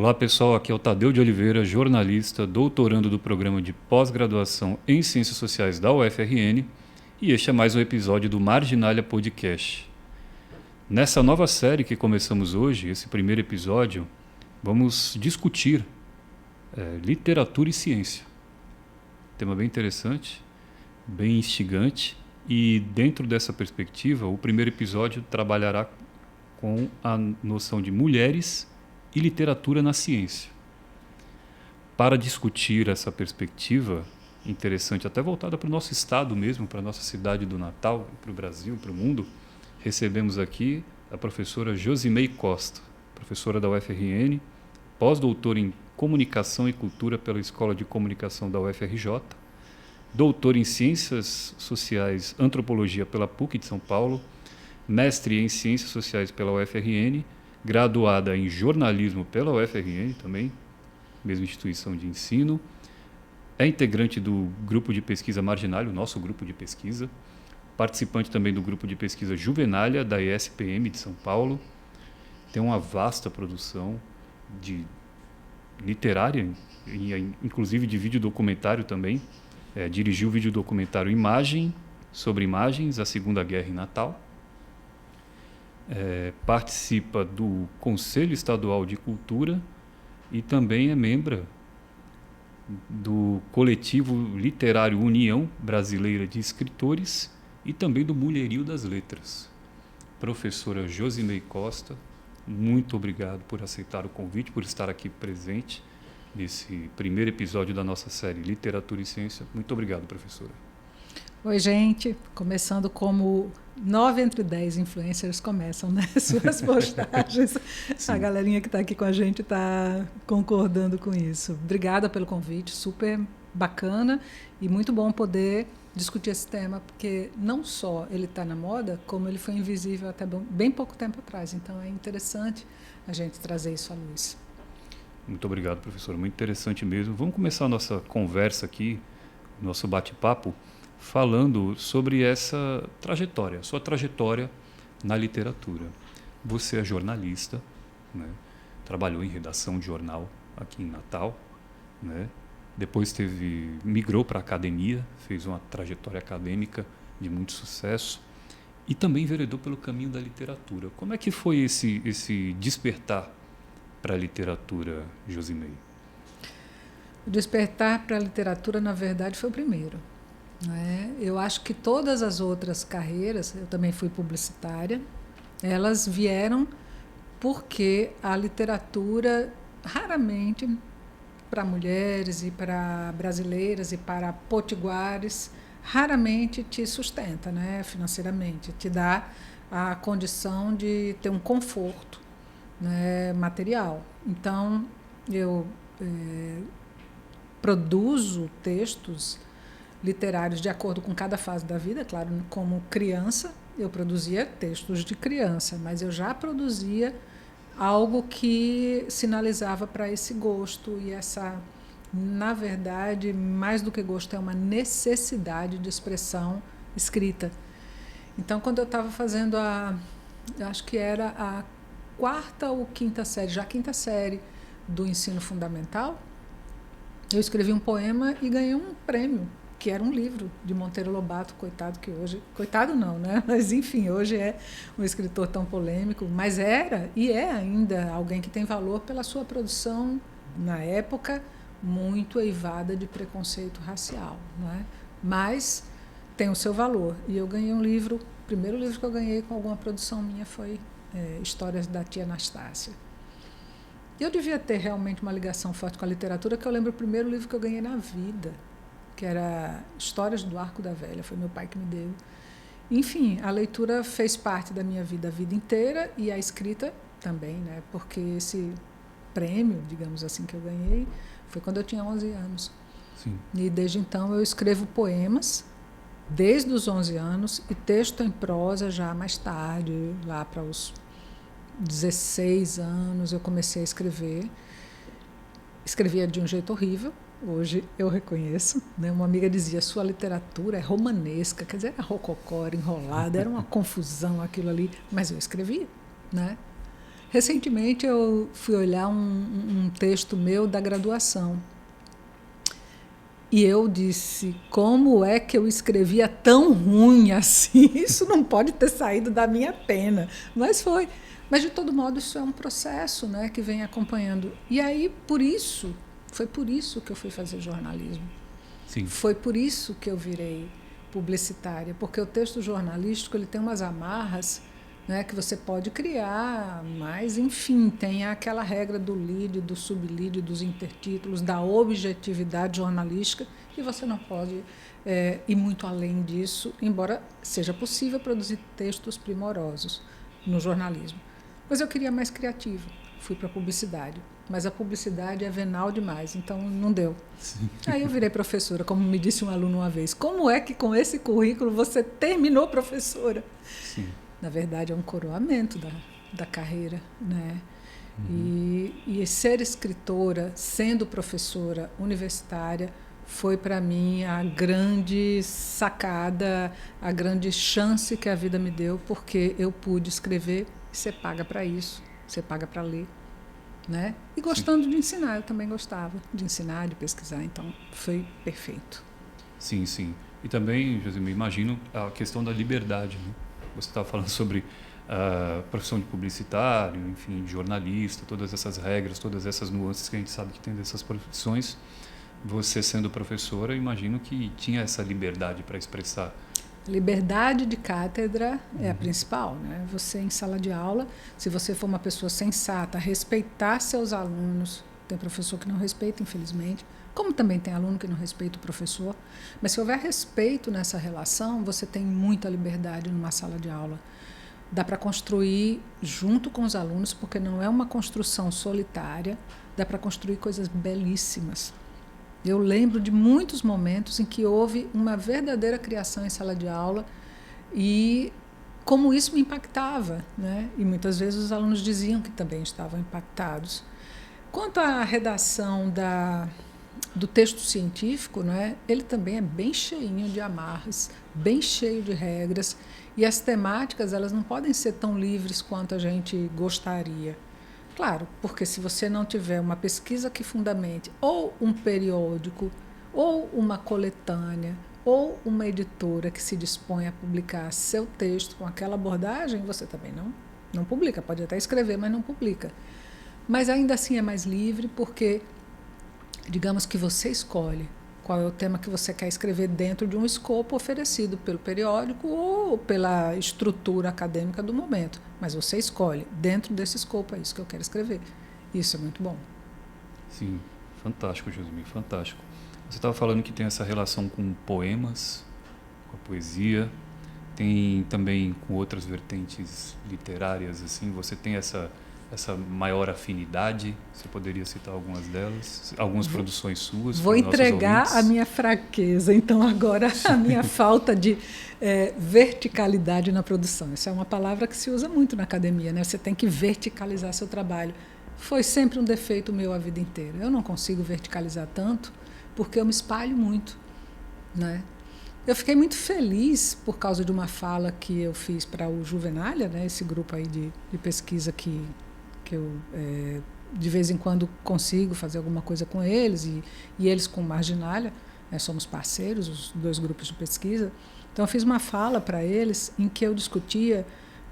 Olá pessoal, aqui é o Tadeu de Oliveira, jornalista, doutorando do programa de pós-graduação em Ciências Sociais da UFRN, e este é mais um episódio do Marginalia Podcast. Nessa nova série que começamos hoje, esse primeiro episódio, vamos discutir literatura e ciência. Tema bem interessante, bem instigante, e dentro dessa perspectiva, o primeiro episódio trabalhará com a noção de mulheres e literatura na ciência. Para discutir essa perspectiva interessante, até voltada para o nosso estado mesmo, para a nossa cidade do Natal, para o Brasil, para o mundo, recebemos aqui a professora Josimei Costa, professora da UFRN, pós-doutora em Comunicação e Cultura pela Escola de Comunicação da UFRJ, doutora em Ciências Sociais Antropologia pela PUC de São Paulo, mestre em Ciências Sociais pela UFRN, graduada em Jornalismo pela UFRN também, mesma instituição de ensino, é integrante do grupo de pesquisa Marginalia, o nosso grupo de pesquisa, participante também do grupo de pesquisa Juvenalia, da ESPM de São Paulo, tem uma vasta produção literária, inclusive de vídeo documentário também, dirigiu o vídeo documentário Imagem sobre Imagens, a Segunda Guerra em Natal, participa do Conselho Estadual de Cultura e também é membro do coletivo literário União Brasileira de Escritores e também do Mulherio das Letras. Professora Josimei Costa, muito obrigado por aceitar o convite, por estar aqui presente nesse primeiro episódio da nossa série Literatura e Ciência. Muito obrigado, professora. Oi, gente. Começando como 9 entre 10 influencers começam, né? Suas postagens. Sim. A galerinha que está aqui com a gente está concordando com isso. Obrigada pelo convite, super bacana e muito bom poder discutir esse tema, porque não só ele está na moda, como ele foi invisível até bem pouco tempo atrás. Então é interessante a gente trazer isso à luz. Muito obrigado, professora. Muito interessante mesmo. Vamos começar a nossa conversa aqui, nosso bate-papo, falando sobre essa trajetória, sua trajetória na literatura. Você é jornalista, né? Trabalhou em redação de jornal aqui em Natal, né? Depois migrou para a academia, fez uma trajetória acadêmica de muito sucesso e também enveredou pelo caminho da literatura. Como é que foi esse despertar para a literatura, Josimei? O despertar para a literatura, na verdade, foi o primeiro. Eu acho que todas as outras carreiras, eu também fui publicitária, elas vieram porque a literatura, raramente, para mulheres e para brasileiras e para potiguares, raramente te sustenta, né, financeiramente, te dá a condição de ter um conforto, né, material. Então, eu produzo textos literários de acordo com cada fase da vida. Claro, como criança, eu produzia textos de criança, mas eu já produzia algo que sinalizava para esse gosto e essa, na verdade, mais do que gosto, é uma necessidade de expressão escrita. Então, quando eu estava fazendo acho que era a 4ª ou 5ª série, já a 5ª série do ensino fundamental, eu escrevi um poema e ganhei um prêmio, que era um livro de Monteiro Lobato, coitado que hoje... Coitado não, né? Mas, enfim, hoje é um escritor tão polêmico, mas era e é ainda alguém que tem valor pela sua produção, na época, muito eivada de preconceito racial, né? Mas tem o seu valor. E eu ganhei um livro, o primeiro livro que eu ganhei com alguma produção minha foi Histórias da Tia Anastácia. Eu devia ter realmente uma ligação forte com a literatura, que eu lembro o primeiro livro que eu ganhei na vida, que era Histórias do Arco da Velha, foi meu pai que me deu. Enfim, a leitura fez parte da minha vida a vida inteira e a escrita também, né? Porque esse prêmio, digamos assim, que eu ganhei, foi quando eu tinha 11 anos. Sim. E desde então eu escrevo poemas, desde os 11 anos, e texto em prosa já mais tarde, lá para os 16 anos, eu comecei a escrever. Escrevia de um jeito horrível, hoje eu reconheço, né? Uma amiga dizia, sua literatura é romanesca, quer dizer, era rococó, era enrolada, era uma confusão aquilo ali, mas eu escrevia, né? Recentemente eu fui olhar um texto meu da graduação. E eu disse, como é que eu escrevia tão ruim assim? Isso não pode ter saído da minha pena. Mas foi. Mas, de todo modo, isso é um processo, né, que vem acompanhando. E aí, foi por isso que eu fui fazer jornalismo. Sim. Foi por isso que eu virei publicitária, porque o texto jornalístico ele tem umas amarras, né, que você pode criar, mas, enfim, tem aquela regra do lead, do sublead, dos intertítulos, da objetividade jornalística, e você não pode ir muito além disso, embora seja possível produzir textos primorosos no jornalismo. Mas eu queria mais criativo, fui para a publicidade. Mas a publicidade é venal demais, então não deu. Sim. Aí eu virei professora, como me disse um aluno uma vez. Como é que com esse currículo você terminou professora? Sim. Na verdade, é um coroamento da carreira, né? Uhum. E ser escritora, sendo professora universitária, foi para mim a grande sacada, a grande chance que a vida me deu, porque eu pude escrever e ser paga para isso, ser paga para ler. Né? E gostando de ensinar, eu também gostava de ensinar, de pesquisar, então foi perfeito. Sim, sim. E também, Josemir, imagino a questão da liberdade, né? Você estava falando sobre a profissão de publicitário, enfim, de jornalista, todas essas regras, todas essas nuances que a gente sabe que tem dessas profissões. Você sendo professora, imagino que tinha essa liberdade para expressar. Liberdade de cátedra é a principal, né? Você em sala de aula, se você for uma pessoa sensata, respeitar seus alunos, tem professor que não respeita, infelizmente, como também tem aluno que não respeita o professor, mas se houver respeito nessa relação, você tem muita liberdade numa sala de aula. Dá para construir junto com os alunos, porque não é uma construção solitária, dá para construir coisas belíssimas. Eu lembro de muitos momentos em que houve uma verdadeira criação em sala de aula e como isso me impactava, né? E muitas vezes os alunos diziam que também estavam impactados. Quanto à redação do texto científico, né, ele também é bem cheinho de amarras, bem cheio de regras, e as temáticas elas não podem ser tão livres quanto a gente gostaria. Claro, porque se você não tiver uma pesquisa que fundamente, ou um periódico, ou uma coletânea, ou uma editora que se dispõe a publicar seu texto com aquela abordagem, você também não publica. Pode até escrever, mas não publica. Mas ainda assim é mais livre, porque, digamos que você escolhe qual é o tema que você quer escrever dentro de um escopo oferecido pelo periódico ou pela estrutura acadêmica do momento. Mas você escolhe, dentro desse escopo, é isso que eu quero escrever. Isso é muito bom. Sim, fantástico, Josemir, fantástico. Você estava falando que tem essa relação com poemas, com a poesia, tem também com outras vertentes literárias, assim, você tem essa maior afinidade? Você poderia citar algumas delas? Algumas produções suas? Vou entregar a minha fraqueza, então agora a minha falta de verticalidade na produção. Essa é uma palavra que se usa muito na academia, né? Você tem que verticalizar seu trabalho. Foi sempre um defeito meu a vida inteira. Eu não consigo verticalizar tanto porque eu me espalho muito, né? Eu fiquei muito feliz por causa de uma fala que eu fiz para o Juvenália, né? Esse grupo aí de pesquisa que eu de vez em quando consigo fazer alguma coisa com eles e eles com Marginália, né, somos parceiros, os dois grupos de pesquisa. Então eu fiz uma fala para eles em que eu discutia,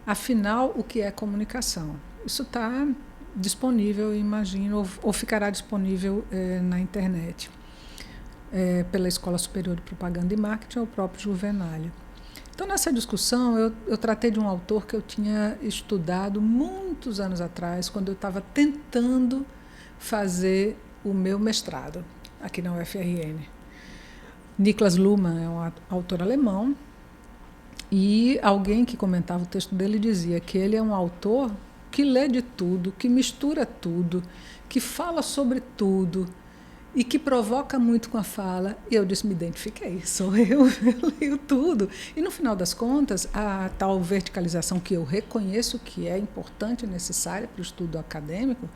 afinal, o que é comunicação. Isso está disponível, imagino, ou ficará disponível na internet, pela Escola Superior de Propaganda e Marketing ou o próprio Juvenália. Então, nessa discussão, eu tratei de um autor que eu tinha estudado muitos anos atrás, quando eu estava tentando fazer o meu mestrado aqui na UFRN. Niklas Luhmann é um autor alemão e alguém que comentava o texto dele dizia que ele é um autor que lê de tudo, que mistura tudo, que fala sobre tudo, e que provoca muito com a fala. E eu disse, me identifiquei, sou eu leio tudo. E no final das contas, a tal verticalização que eu reconheço que é importante e necessária para o estudo acadêmico,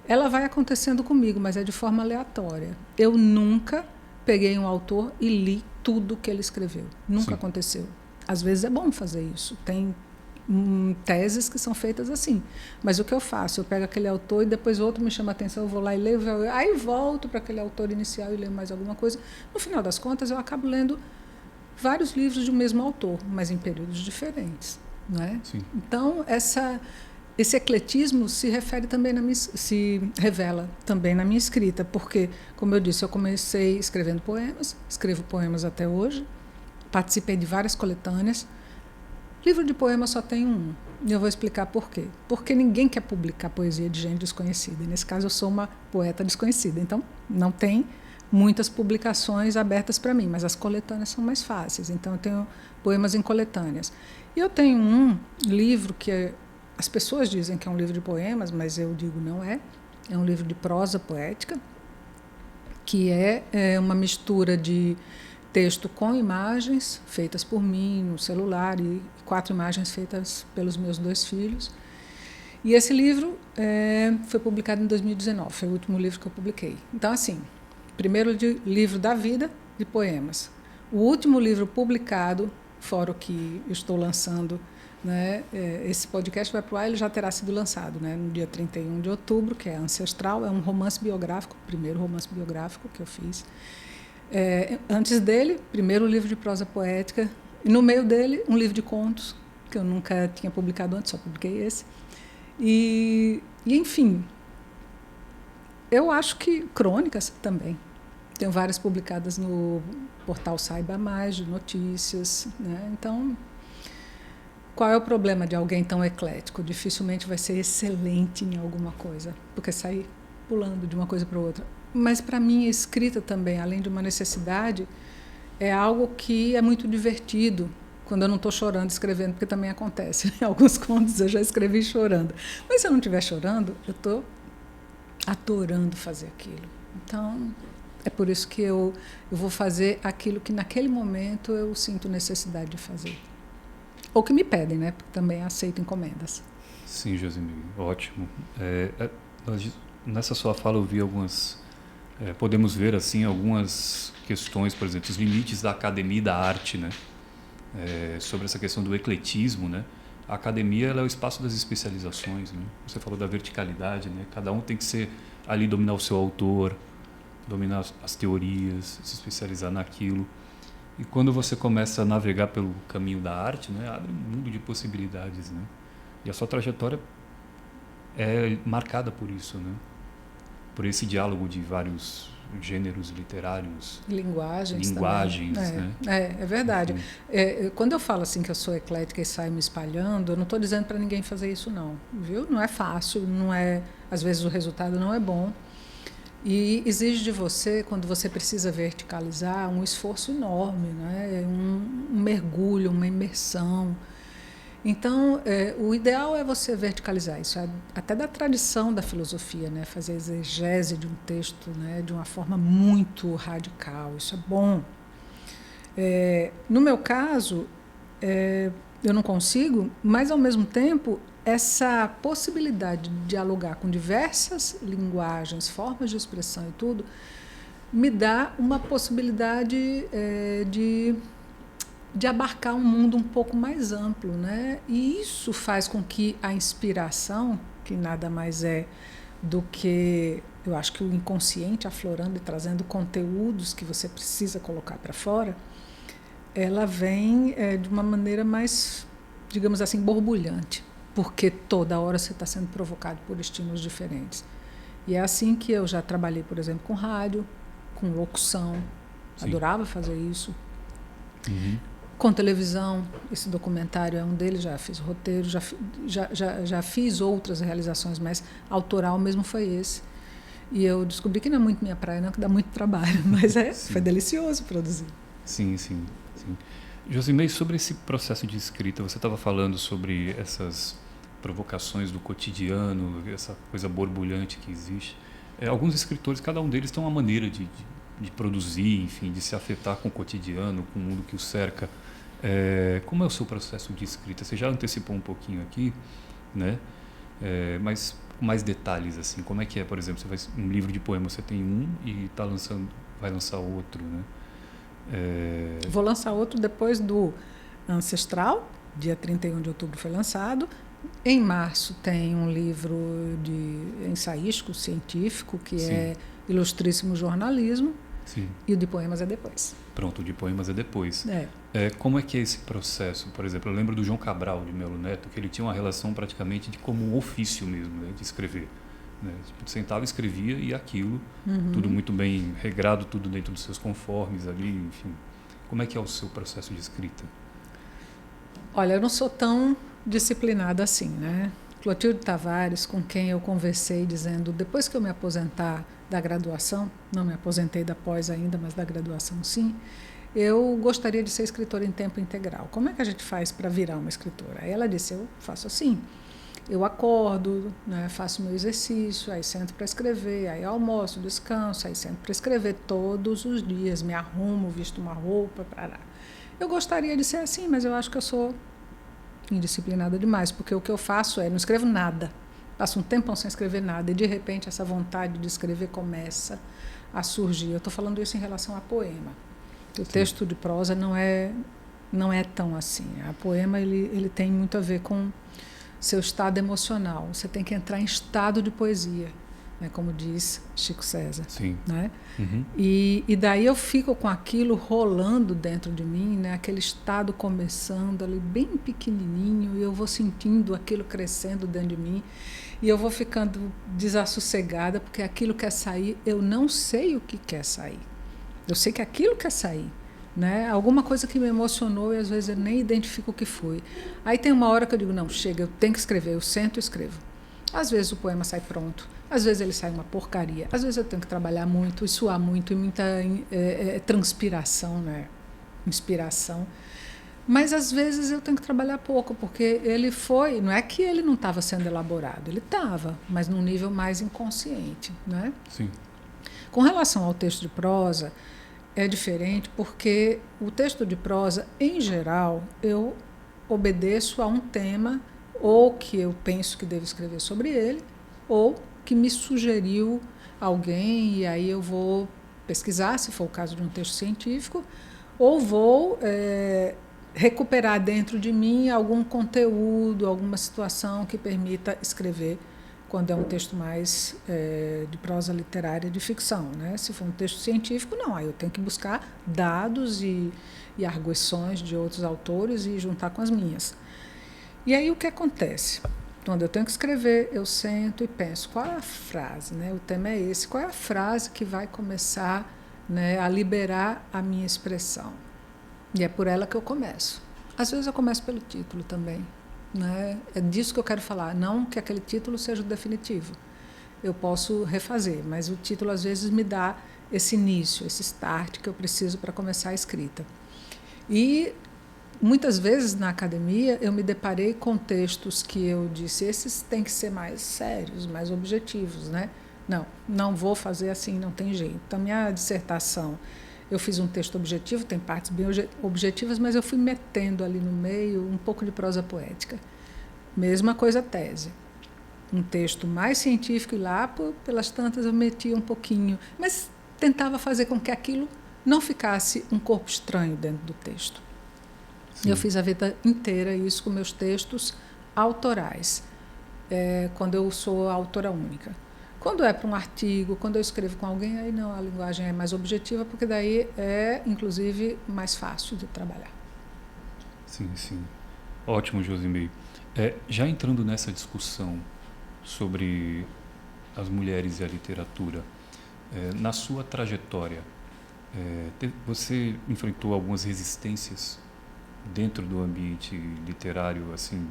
ela vai acontecendo comigo, mas é de forma aleatória. Eu nunca peguei um autor e li tudo que ele escreveu. Nunca Sim. aconteceu. Às vezes é bom fazer isso. Tem teses que são feitas assim. Mas o que eu faço? Eu pego aquele autor e depois outro me chama a atenção, eu vou lá e leio, aí volto para aquele autor inicial e leio mais alguma coisa. No final das contas, eu acabo lendo vários livros de um mesmo autor, mas em períodos diferentes, né? Sim. Então, esse ecletismo se revela também na minha escrita, porque, como eu disse, eu comecei escrevendo poemas, escrevo poemas até hoje, participei de várias coletâneas. Livro de poemas só tem um, e eu vou explicar por quê. Porque ninguém quer publicar poesia de gente desconhecida, e nesse caso eu sou uma poeta desconhecida, então não tem muitas publicações abertas para mim, mas as coletâneas são mais fáceis, então eu tenho poemas em coletâneas. E eu tenho um livro que as pessoas dizem que é um livro de poemas, mas eu digo não é. É um livro de prosa poética, que é uma mistura de texto com imagens feitas por mim no celular e 4 imagens feitas pelos meus 2 filhos. E esse livro foi publicado em 2019, foi o último livro que eu publiquei. Então, assim, primeiro livro da vida de poemas. O último livro publicado, fora o que eu estou lançando, né, esse podcast vai para o ar, ele já terá sido lançado, né, no dia 31 de outubro, que é Ancestral, é um romance biográfico, o primeiro romance biográfico que eu fiz. Antes dele, primeiro livro de prosa poética, e no meio dele, um livro de contos, que eu nunca tinha publicado antes, só publiquei esse. E enfim, eu acho que crônicas também. Tenho várias publicadas no portal Saiba Mais, de notícias, né? Então, qual é o problema de alguém tão eclético? Dificilmente vai ser excelente em alguma coisa, porque sair pulando de uma coisa para outra. Mas, para mim, a escrita também, além de uma necessidade, é algo que é muito divertido quando eu não estou chorando escrevendo, porque também acontece. Né? Alguns contos eu já escrevi chorando. Mas se eu não estiver chorando, eu estou adorando fazer aquilo. Então, é por isso que eu vou fazer aquilo que naquele momento eu sinto necessidade de fazer. Ou que me pedem, né? Porque também aceito encomendas. Sim, Josemir, ótimo. Nessa sua fala eu vi algumas... podemos ver assim algumas questões, por exemplo, os limites da academia e da arte, né? Sobre essa questão do ecletismo, né? A academia ela é o espaço das especializações, né? Você falou da verticalidade, né? Cada um tem que ser ali dominar o seu autor, dominar as teorias, se especializar naquilo. E quando você começa a navegar pelo caminho da arte, né, abre um mundo de possibilidades, né? E a sua trajetória é marcada por isso, né? Por esse diálogo de vários gêneros literários, linguagens, né? É verdade. Quando eu falo assim que eu sou eclética e saio me espalhando, eu não estou dizendo para ninguém fazer isso não, viu? Não é fácil, não é, às vezes o resultado não é bom. E exige de você, quando você precisa verticalizar, um esforço enorme, né? Um mergulho, uma imersão. Então, o ideal é você verticalizar. Isso é até da tradição da filosofia, né? Fazer exegese de um texto, né? De uma forma muito radical. Isso é bom. No meu caso, eu não consigo, mas, ao mesmo tempo, essa possibilidade de dialogar com diversas linguagens, formas de expressão e tudo, me dá uma possibilidade de abarcar um mundo um pouco mais amplo, né? E isso faz com que a inspiração, que nada mais é do que, eu acho que o inconsciente aflorando e trazendo conteúdos que você precisa colocar para fora, ela vem de uma maneira mais, digamos assim, borbulhante, porque toda hora você está sendo provocado por estímulos diferentes. E é assim que eu já trabalhei, por exemplo, com rádio, com locução, Sim. Adorava fazer isso. Uhum. Com televisão, esse documentário é um deles, já fiz roteiro, já fiz outras realizações, mas autoral mesmo foi esse. E eu descobri que não é muito minha praia, não, que dá muito trabalho, mas foi delicioso produzir. Sim. Josemir, sobre esse processo de escrita, você estava falando sobre essas provocações do cotidiano, essa coisa borbulhante que existe. Alguns escritores, cada um deles tem uma maneira de produzir, enfim, de se afetar com o cotidiano, com o mundo que o cerca. Como é o seu processo de escrita? Você já antecipou um pouquinho aqui, né? Mas com mais detalhes, assim, como é que é, por exemplo, um livro de poema, você tem um e vai lançar outro, né? Vou lançar outro depois do Ancestral, dia 31 de outubro foi lançado. Em março tem um livro de ensaístico científico, que Sim. é Ilustríssimo Jornalismo. Sim. E o de poemas é depois. Pronto, o de poemas é depois. É. Como é que é esse processo? Por exemplo, eu lembro do João Cabral de Melo Neto, que ele tinha uma relação praticamente de como um ofício mesmo, né, de escrever. Né? Tipo, sentava, escrevia e aquilo, tudo muito bem regrado, tudo dentro dos seus conformes ali, enfim. Como é que é o seu processo de escrita? Olha, eu não sou tão disciplinada assim, né? Clotilde Tavares, com quem eu conversei dizendo, depois que eu me aposentar da graduação, não me aposentei da pós ainda, mas da graduação sim, eu gostaria de ser escritora em tempo integral. Como é que a gente faz para virar uma escritora? Aí ela disse, eu faço assim, eu acordo, né, faço meu exercício, aí sento para escrever, aí almoço, descanso, aí sento para escrever todos os dias, me arrumo, visto uma roupa, parará. Eu gostaria de ser assim, mas eu acho que eu sou indisciplinada demais, porque o que eu faço não escrevo nada. Passo um tempão sem escrever nada e, de repente, essa vontade de escrever começa a surgir. Eu estou falando isso em relação a poema. O texto de prosa não é tão assim. A poema ele tem muito a ver com seu estado emocional. Você tem que entrar em estado de poesia, né, como diz Chico César. Sim. Né? Uhum. E daí eu fico com aquilo rolando dentro de mim, né? Aquele estado começando ali bem pequenininho, e eu vou sentindo aquilo crescendo dentro de mim, e eu vou ficando desassossegada, porque aquilo quer sair, eu não sei o que quer sair. Eu sei que aquilo quer sair, né? Alguma coisa que me emocionou e às vezes eu nem identifico o que foi. Aí tem uma hora que eu digo, não, chega, eu tenho que escrever, eu sento e escrevo. Às vezes o poema sai pronto, às vezes ele sai uma porcaria, às vezes eu tenho que trabalhar muito e suar muito e muita transpiração, né? Inspiração. Mas às vezes eu tenho que trabalhar pouco, porque ele foi, não é que ele não estava sendo elaborado, ele estava, mas num nível mais inconsciente, né? Sim. Com relação ao texto de prosa, é diferente, porque o texto de prosa, em geral, eu obedeço a um tema, ou que eu penso que devo escrever sobre ele, ou que me sugeriu alguém, e aí eu vou pesquisar, se for o caso de um texto científico, ou vou recuperar dentro de mim algum conteúdo, alguma situação que permita escrever, quando é um texto mais de prosa literária, de ficção, né? Se for um texto científico, não, aí eu tenho que buscar dados e arguições de outros autores e juntar com as minhas. E aí o que acontece? Quando eu tenho que escrever, eu sento e penso, qual é a frase, né? O tema é esse, qual é a frase que vai começar, né, a liberar a minha expressão? E é por ela que eu começo. Às vezes eu começo pelo título também, né? É disso que eu quero falar, não que aquele título seja o definitivo. Eu posso refazer, mas o título às vezes me dá esse início, esse start que eu preciso para começar a escrita. E muitas vezes na academia eu me deparei com textos que eu disse, esses têm que ser mais sérios, mais objetivos, né? Não vou fazer assim, não tem jeito. Então, minha dissertação, eu fiz um texto objetivo, tem partes bem objetivas, mas eu fui metendo ali no meio um pouco de prosa poética. Mesma coisa a tese. Um texto mais científico e lá, pelas tantas, eu metia um pouquinho, mas tentava fazer com que aquilo não ficasse um corpo estranho dentro do texto. Sim. Eu fiz a vida inteira isso com meus textos autorais, quando eu sou autora única. Quando é para um artigo, quando eu escrevo com alguém, aí não, a linguagem é mais objetiva, porque daí é, inclusive, mais fácil de trabalhar. Sim, sim. Ótimo, Josimei. Já entrando nessa discussão sobre as mulheres e a literatura, na sua trajetória, você enfrentou algumas resistências dentro do ambiente literário, assim,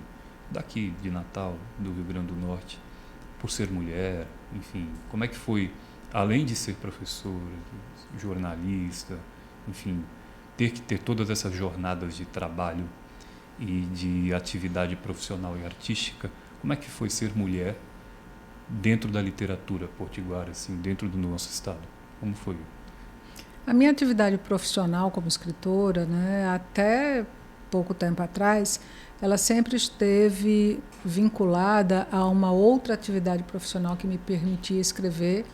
daqui de Natal, do Rio Grande do Norte, por ser mulher, enfim, como é que foi, além de ser professora, jornalista, enfim, ter que ter todas essas jornadas de trabalho e de atividade profissional e artística, como é que foi ser mulher dentro da literatura potiguara, assim, dentro do nosso estado? Como foi? A minha atividade profissional como escritora, né, até pouco tempo atrás, ela sempre esteve vinculada a uma outra atividade profissional que me permitia escrever,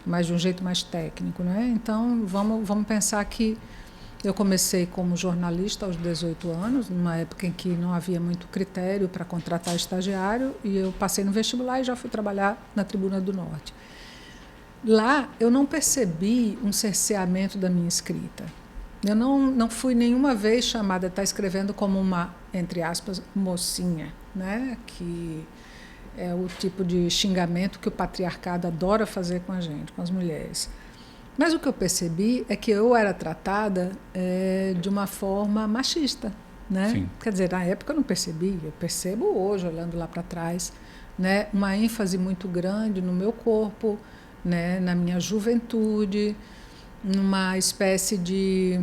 mas de um jeito mais técnico, né? Então, vamos pensar que Eu comecei como jornalista aos 18 anos, numa época em que não havia muito critério para contratar estagiário, e eu passei no vestibular e já fui trabalhar na Tribuna do Norte. Lá eu não percebi um cerceamento da minha escrita. Eu não fui nenhuma vez chamada a estar escrevendo como uma, entre aspas, mocinha, né? Que é o tipo de xingamento que o patriarcado adora fazer com a gente, com as mulheres. Mas o que eu percebi é que eu era tratada de uma forma machista, né? Sim. Quer dizer, na época eu não percebi, eu percebo hoje, olhando lá para trás, né? Uma ênfase muito grande no meu corpo, né? Na minha juventude, numa espécie de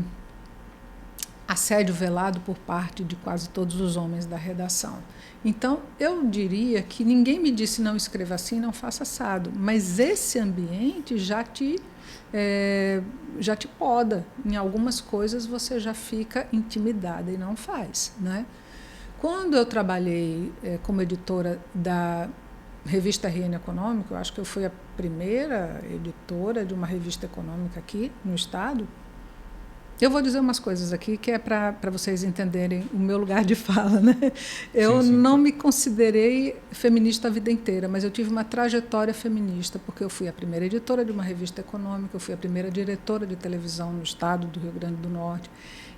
assédio velado por parte de quase todos os homens da redação. Então, eu diria que ninguém me disse não escreva assim, não faça assado, mas esse ambiente já te poda. Em algumas coisas você já fica intimidada e não faz, né? Quando eu trabalhei como editora da revista RN Econômico, eu acho que eu fui a primeira editora de uma revista econômica aqui no estado. Eu vou dizer umas coisas aqui que é para vocês entenderem o meu lugar de fala, né? Eu não me considerei feminista a vida inteira, mas eu tive uma trajetória feminista, porque eu fui a primeira editora de uma revista econômica, eu fui a primeira diretora de televisão no estado do Rio Grande do Norte.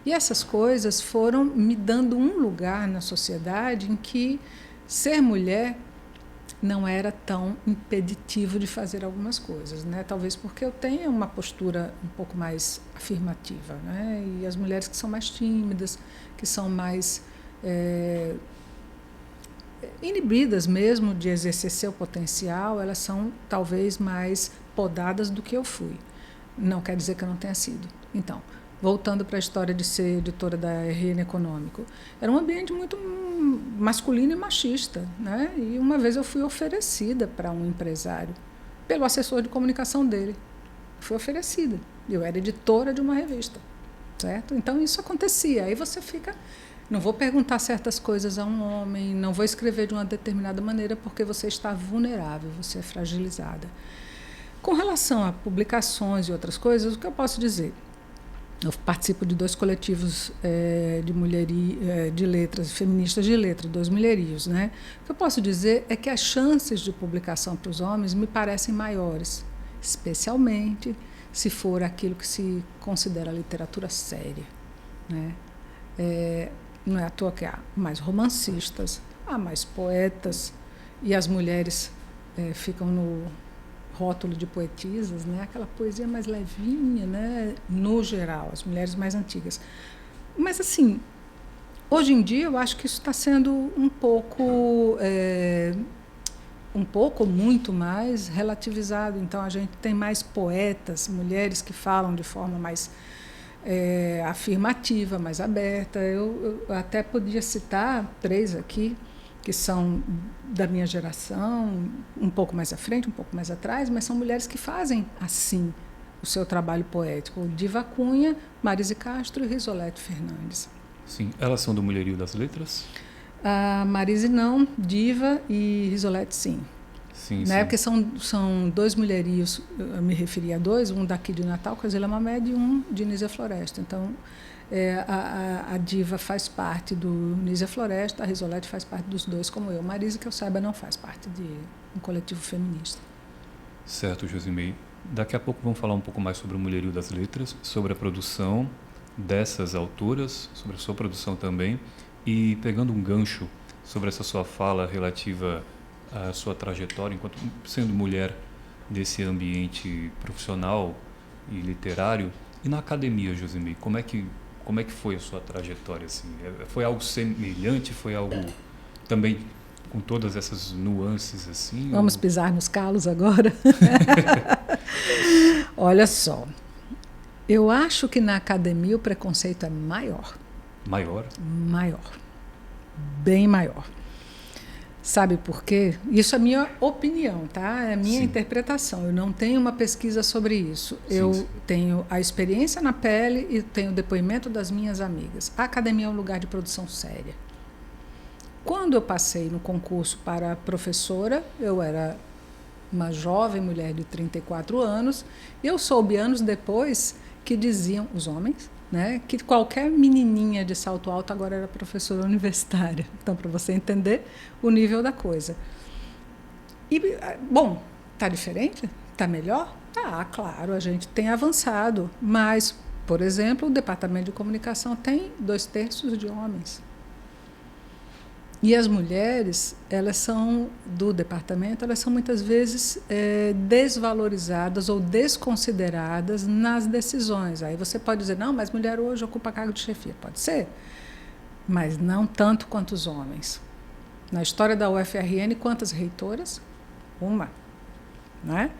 E essas coisas foram me dando um lugar na sociedade em que ser mulher não era tão impeditivo de fazer algumas coisas, né? Talvez porque eu tenha uma postura um pouco mais afirmativa, né? E as mulheres que são mais tímidas, que são mais inibidas mesmo de exercer seu potencial, elas são talvez mais podadas do que eu fui. Não quer dizer que eu não tenha sido. Então, voltando para a história de ser editora da RN Econômico, era um ambiente muito masculino e machista, né? E uma vez eu fui oferecida para um empresário, pelo assessor de comunicação dele. Fui oferecida. Eu era editora de uma revista, certo? Então isso acontecia. Aí você fica, não vou perguntar certas coisas a um homem, não vou escrever de uma determinada maneira porque você está vulnerável, você é fragilizada. Com relação a publicações e outras coisas, o que eu posso dizer? Eu participo de 2 coletivos de letras, feministas de letras, 2 mulherios, né? O que eu posso dizer é que as chances de publicação para os homens me parecem maiores, especialmente se for aquilo que se considera literatura séria, né? Não é à toa que há mais romancistas, há mais poetas, e as mulheres ficam no rótulo de poetisas, né? Aquela poesia mais levinha, né? No geral, as mulheres mais antigas. Mas, assim, hoje em dia, eu acho que isso está sendo um pouco, muito mais relativizado. Então, a gente tem mais poetas, mulheres que falam de forma mais afirmativa, mais aberta. Eu até podia citar 3 aqui, que são da minha geração, um pouco mais à frente, um pouco mais atrás, mas são mulheres que fazem assim o seu trabalho poético. Diva Cunha, Marise Castro e Risolete Fernandes. Sim, elas são do Mulherio das Letras? A Marise não, Diva, e Risolete sim. Sim, né? sim. Porque são 2 mulherios, eu me referi a 2, um daqui de Natal, com a Zila Mamed, e um de Nízia Floresta. Então, a Diva faz parte do Nízia Floresta, a Risolete faz parte dos 2, como eu. Marise, que eu saiba, não faz parte de um coletivo feminista. Certo, Josimei. Daqui a pouco vamos falar um pouco mais sobre o Mulherio das Letras, sobre a produção dessas autoras, sobre a sua produção também, e pegando um gancho sobre essa sua fala relativa à sua trajetória enquanto sendo mulher desse ambiente profissional e literário, e na academia, Josimei, como é que foi a sua trajetória? Assim? Foi algo semelhante? Foi algo também com todas essas nuances assim? Vamos pisar nos calos agora? Olha só, eu acho que na academia o preconceito é maior. Maior? Maior. Bem maior. Sabe por quê? Isso é a minha opinião, tá? É a minha interpretação. Eu não tenho uma pesquisa sobre isso. Eu tenho a experiência na pele e tenho o depoimento das minhas amigas. A academia é um lugar de produção séria. Quando eu passei no concurso para professora, eu era uma jovem mulher de 34 anos, e eu soube anos depois que diziam, os homens, né, que qualquer menininha de salto alto agora era professora universitária. Então, para você entender o nível da coisa. E, bom, está diferente? Está melhor? Ah, claro, a gente tem avançado, mas, por exemplo, o departamento de comunicação tem 2/3 de homens. E as mulheres, elas são, do departamento, elas são muitas vezes desvalorizadas ou desconsideradas nas decisões. Aí você pode dizer, não, mas mulher hoje ocupa cargo de chefia. Pode ser, mas não tanto quanto os homens. Na história da UFRN, quantas reitoras? Uma. Né?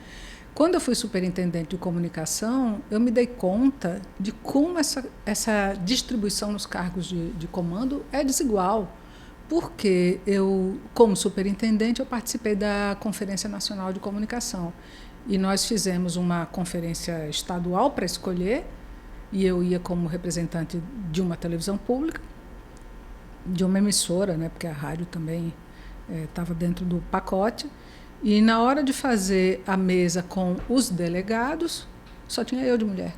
Quando eu fui superintendente de comunicação, eu me dei conta de como essa distribuição nos cargos de comando é desigual. Porque eu, como superintendente, eu participei da Conferência Nacional de Comunicação. E nós fizemos uma conferência estadual para escolher, e eu ia como representante de uma televisão pública, de uma emissora, né, porque a rádio também estava dentro do pacote. E na hora de fazer a mesa com os delegados, só tinha eu de mulher.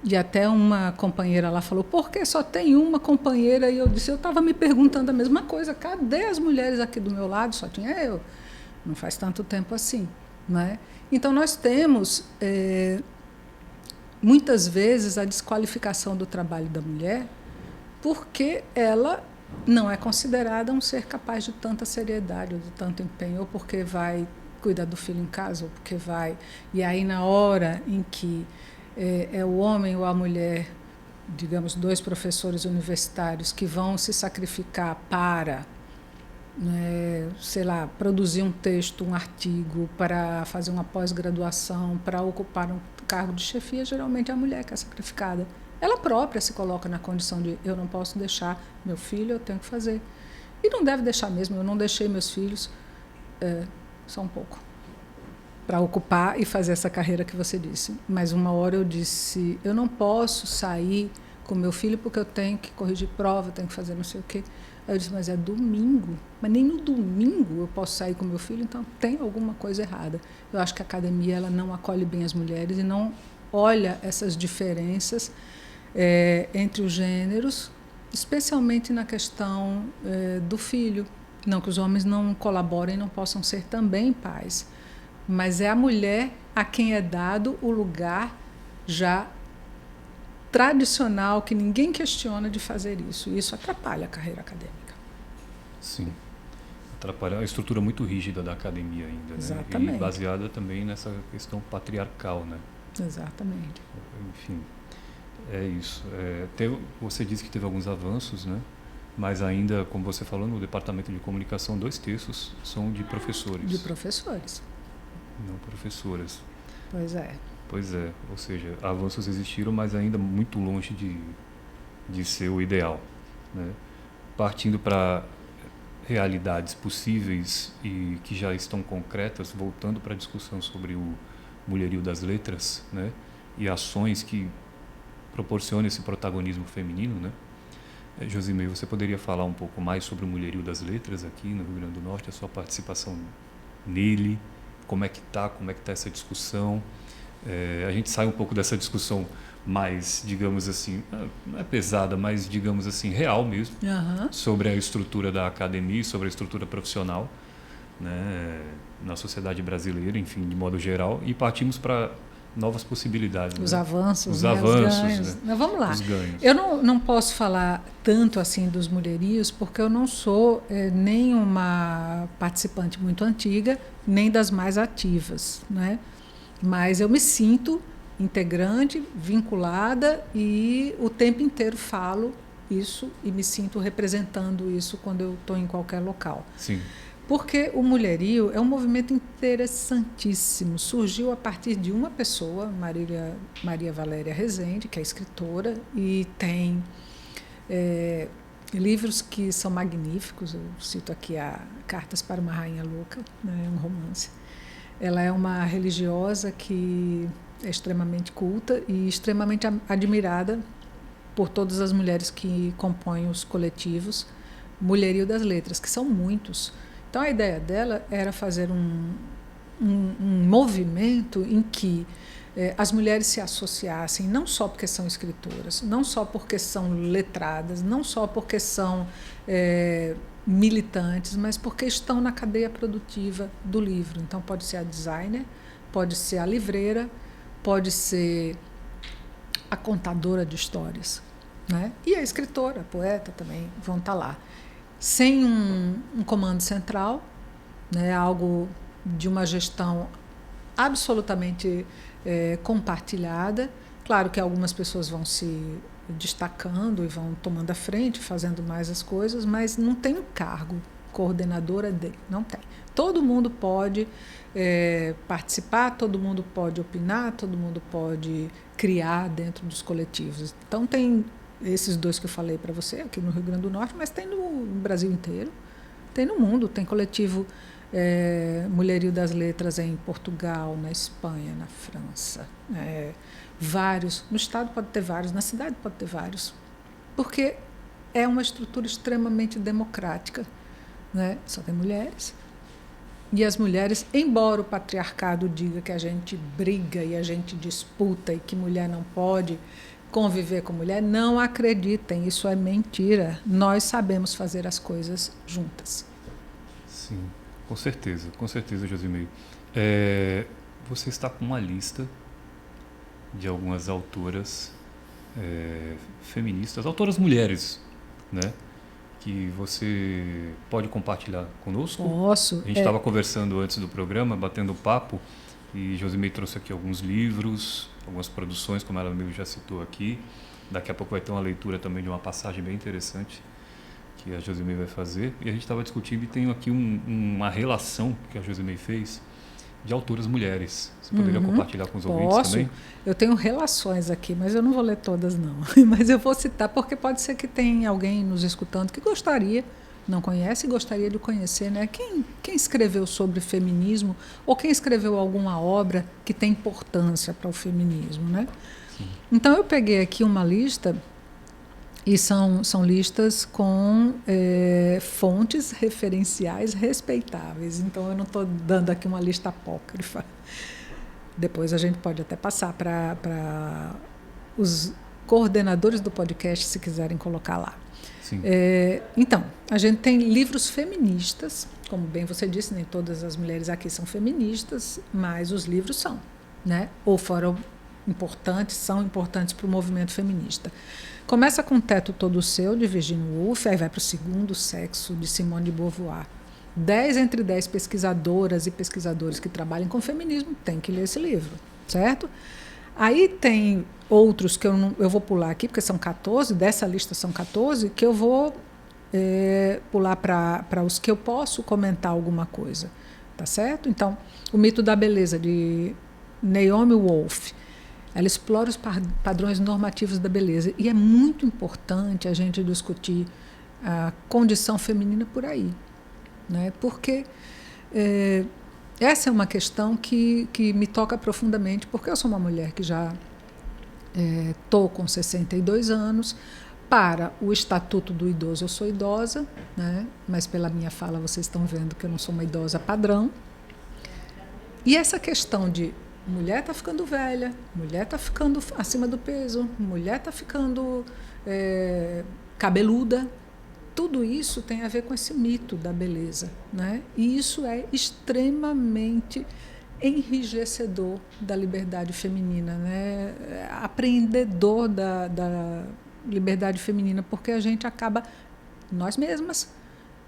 E até uma companheira lá falou, por que só tem uma companheira? E eu disse, eu estava me perguntando a mesma coisa, cadê as mulheres aqui do meu lado? Só tinha eu. Não faz tanto tempo assim. Né? Então, nós temos, muitas vezes, a desqualificação do trabalho da mulher porque ela não é considerada um ser capaz de tanta seriedade, ou de tanto empenho, ou porque vai cuidar do filho em casa, ou porque vai... E aí, na hora em que é o homem ou a mulher, digamos, 2 professores universitários que vão se sacrificar para, sei lá, produzir um texto, um artigo, para fazer uma pós-graduação, para ocupar um cargo de chefia, geralmente é a mulher que é sacrificada. Ela própria se coloca na condição de eu não posso deixar meu filho, eu tenho que fazer. E não deve deixar mesmo, eu não deixei meus filhos só um pouco para ocupar e fazer essa carreira que você disse. Mas uma hora eu disse, eu não posso sair com meu filho porque eu tenho que corrigir prova, tenho que fazer não sei o quê. Aí eu disse, mas é domingo, mas nem no domingo eu posso sair com meu filho, então tem alguma coisa errada. Eu acho que a academia ela não acolhe bem as mulheres e não olha essas diferenças entre os gêneros, especialmente na questão do filho. Não que os homens não colaborem, não possam ser também pais, mas é a mulher a quem é dado o lugar já tradicional, que ninguém questiona de fazer isso. E isso atrapalha a carreira acadêmica. Sim. Atrapalha a estrutura muito rígida da academia ainda. Exatamente. Né? E baseada também nessa questão patriarcal. Né? Exatamente. Enfim, é isso. Você disse que teve alguns avanços, né? Mas ainda, como você falou, no departamento de comunicação, 2/3 são de professores. De professores. Não professoras. Pois é. Pois é, ou seja, avanços existiram, mas ainda muito longe de ser o ideal. Né? Partindo para realidades possíveis e que já estão concretas, voltando para a discussão sobre o mulherio das letras, né? E ações que proporcionam esse protagonismo feminino, né? Josimei, você poderia falar um pouco mais sobre o mulherio das letras aqui no Rio Grande do Norte, a sua participação nele, como é que tá essa discussão? A gente sai um pouco dessa discussão mais, digamos assim, não é pesada, mas, digamos assim, real mesmo, sobre a estrutura da academia e sobre a estrutura profissional, né, na sociedade brasileira, enfim, de modo geral, e partimos para novas possibilidades. Os né? avanços, os ganhos. Né? Mas vamos lá. Os ganhos. Eu não posso falar tanto assim dos mulherios, porque eu não sou nem uma participante muito antiga, nem das mais ativas, né? Mas eu me sinto integrante, vinculada e o tempo inteiro falo isso e me sinto representando isso quando eu estou em qualquer local. Sim. Porque o mulherio é um movimento interessantíssimo. Surgiu a partir de uma pessoa, Maria Valéria Rezende, que é escritora e tem livros que são magníficos. Eu cito aqui a Cartas para uma Rainha Louca, né, um romance. Ela é uma religiosa que é extremamente culta e extremamente admirada por todas as mulheres que compõem os coletivos Mulherio das Letras, que são muitos. Então, a ideia dela era fazer um movimento em que as mulheres se associassem, não só porque são escritoras, não só porque são letradas, não só porque são militantes, mas porque estão na cadeia produtiva do livro. Então, pode ser a designer, pode ser a livreira, pode ser a contadora de histórias, né? E a escritora, a poeta também vão estar lá. Sem um comando central, né? Algo de uma gestão absolutamente compartilhada. Claro que algumas pessoas vão se destacando e vão tomando a frente, fazendo mais as coisas, mas não tem um cargo coordenadora não tem. Todo mundo pode participar, todo mundo pode opinar, todo mundo pode criar dentro dos coletivos. Então tem esses dois que eu falei para você aqui no Rio Grande do Norte, mas tem no Brasil inteiro, tem no mundo, tem coletivo Mulherio das Letras em Portugal, na Espanha, na França, vários, no estado pode ter vários, na cidade pode ter vários, porque é uma estrutura extremamente democrática, né? Só tem mulheres. E as mulheres, embora o patriarcado diga que a gente briga e a gente disputa e que mulher não pode conviver com mulher, não acreditem, isso é mentira. Nós sabemos fazer as coisas juntas. Sim, com certeza, Josimei. Você está com uma lista de algumas autoras feministas, autoras mulheres, né? Que você pode compartilhar conosco? Posso. A gente estava conversando antes do programa, batendo papo, e Josimei trouxe aqui alguns livros, algumas produções, como ela mesmo já citou aqui. Daqui a pouco vai ter uma leitura também de uma passagem bem interessante que a Josimei vai fazer. E a gente estava discutindo e tem aqui uma relação que a Josimei fez de autoras mulheres. Você poderia compartilhar com os ouvintes também? Eu tenho relações aqui, mas eu não vou ler todas, não. Mas eu vou citar, porque pode ser que tenha alguém nos escutando que gostaria, não conhece e gostaria de conhecer, né? Quem escreveu sobre feminismo ou quem escreveu alguma obra que tem importância para o feminismo, né? Sim. Então, eu peguei aqui uma lista, e são listas com fontes referenciais respeitáveis. Então, eu não estou dando aqui uma lista apócrifa. Depois a gente pode até passar para os coordenadores do podcast, se quiserem colocar lá. Sim. Então, a gente tem livros feministas, como bem você disse, nem todas as mulheres aqui são feministas, mas os livros são, né? Ou foram importantes, são importantes para o movimento feminista. Começa com O Teto Todo Seu, de Virginia Woolf, aí vai para o Segundo Sexo, de Simone de Beauvoir. 10 entre 10 pesquisadoras e pesquisadores que trabalham com feminismo têm que ler esse livro, certo? Aí tem outros que eu vou pular aqui, porque são 14, dessa lista são 14, que eu vou pular para os que eu posso comentar alguma coisa, tá certo? Então, O Mito da Beleza, de Naomi Wolf. Ela explora os padrões normativos da beleza. E é muito importante a gente discutir a condição feminina por aí, né? Porque essa é uma questão que me toca profundamente, porque eu sou uma mulher que já estou com 62 anos. Para o Estatuto do Idoso, eu sou idosa, né? Mas pela minha fala vocês estão vendo que eu não sou uma idosa padrão. E essa questão de mulher está ficando velha, mulher está ficando acima do peso, mulher está ficando cabeluda. Tudo isso tem a ver com esse mito da beleza, né? E isso é extremamente enrijecedor da liberdade feminina, né? Apreendedor da liberdade feminina, porque a gente acaba, nós mesmas,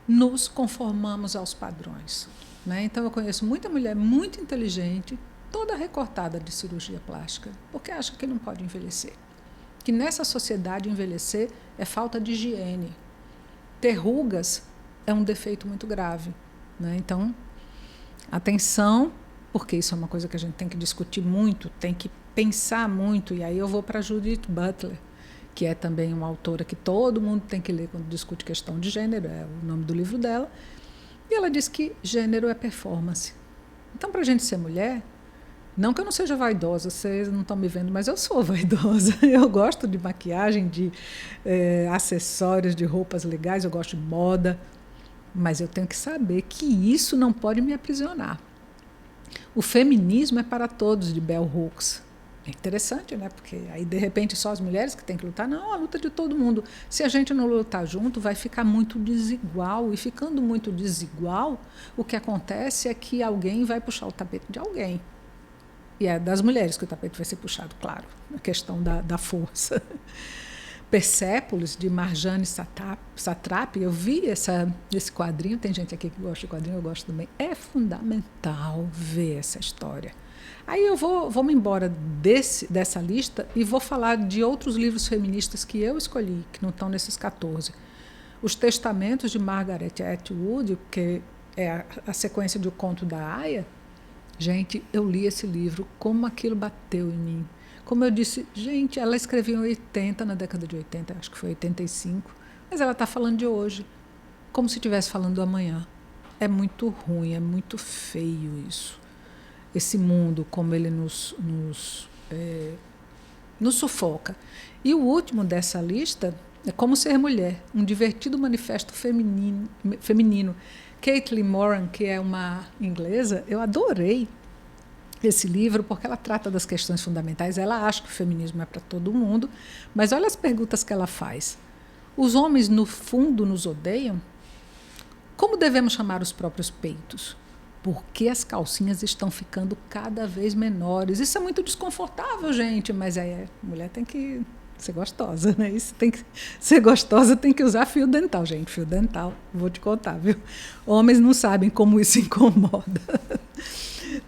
nos conformamos aos padrões, né? Então eu conheço muita mulher muito inteligente, toda recortada de cirurgia plástica, porque acha que não pode envelhecer. Que nessa sociedade envelhecer é falta de higiene. Ter rugas é um defeito muito grave, né? Então, atenção, porque isso é uma coisa que a gente tem que discutir muito, tem que pensar muito, e aí eu vou para Judith Butler, que é também uma autora que todo mundo tem que ler quando discute questão de gênero, é o nome do livro dela, e ela diz que gênero é performance. Então, para a gente ser mulher, não que eu não seja vaidosa, vocês não estão me vendo, mas eu sou vaidosa. Eu gosto de maquiagem, de acessórios, de roupas legais, eu gosto de moda, mas eu tenho que saber que isso não pode me aprisionar. O feminismo é para todos, de Bell Hooks, É interessante, né? Porque aí, de repente, só as mulheres que têm que lutar. Não, a luta de todo mundo. Se a gente não lutar junto, vai ficar muito desigual. E ficando muito desigual, o que acontece é que alguém vai puxar o tapete de alguém. E é das mulheres que o tapete vai ser puxado, claro. A questão da força. Persépolis, de Marjane Satrapi, eu vi esse quadrinho. Tem gente aqui que gosta de quadrinho, eu gosto também. É fundamental ver essa história. Aí eu vou me embora dessa lista e vou falar de outros livros feministas que eu escolhi, que não estão nesses 14. Os Testamentos, de Margaret Atwood, que é a sequência de O Conto da Aia. Gente, eu li esse livro, como aquilo bateu em mim. Como eu disse, gente, ela escreveu em 80, na década de 80, acho que foi 85, mas ela está falando de hoje, como se estivesse falando do amanhã. É muito ruim, é muito feio isso. Esse mundo, como ele nos sufoca. E o último dessa lista é Como Ser Mulher, um divertido manifesto feminino. Caitlin Moran, que é uma inglesa, eu adorei esse livro porque ela trata das questões fundamentais. Ela acha que o feminismo é para todo mundo, mas olha as perguntas que ela faz. Os homens, no fundo, nos odeiam? Como devemos chamar os próprios peitos? Por que as calcinhas estão ficando cada vez menores? Isso é muito desconfortável, gente, mas a mulher tem que ser gostosa, né? Isso tem que ser gostosa, tem que usar fio dental, gente. Fio dental, vou te contar, viu? Homens não sabem como isso incomoda.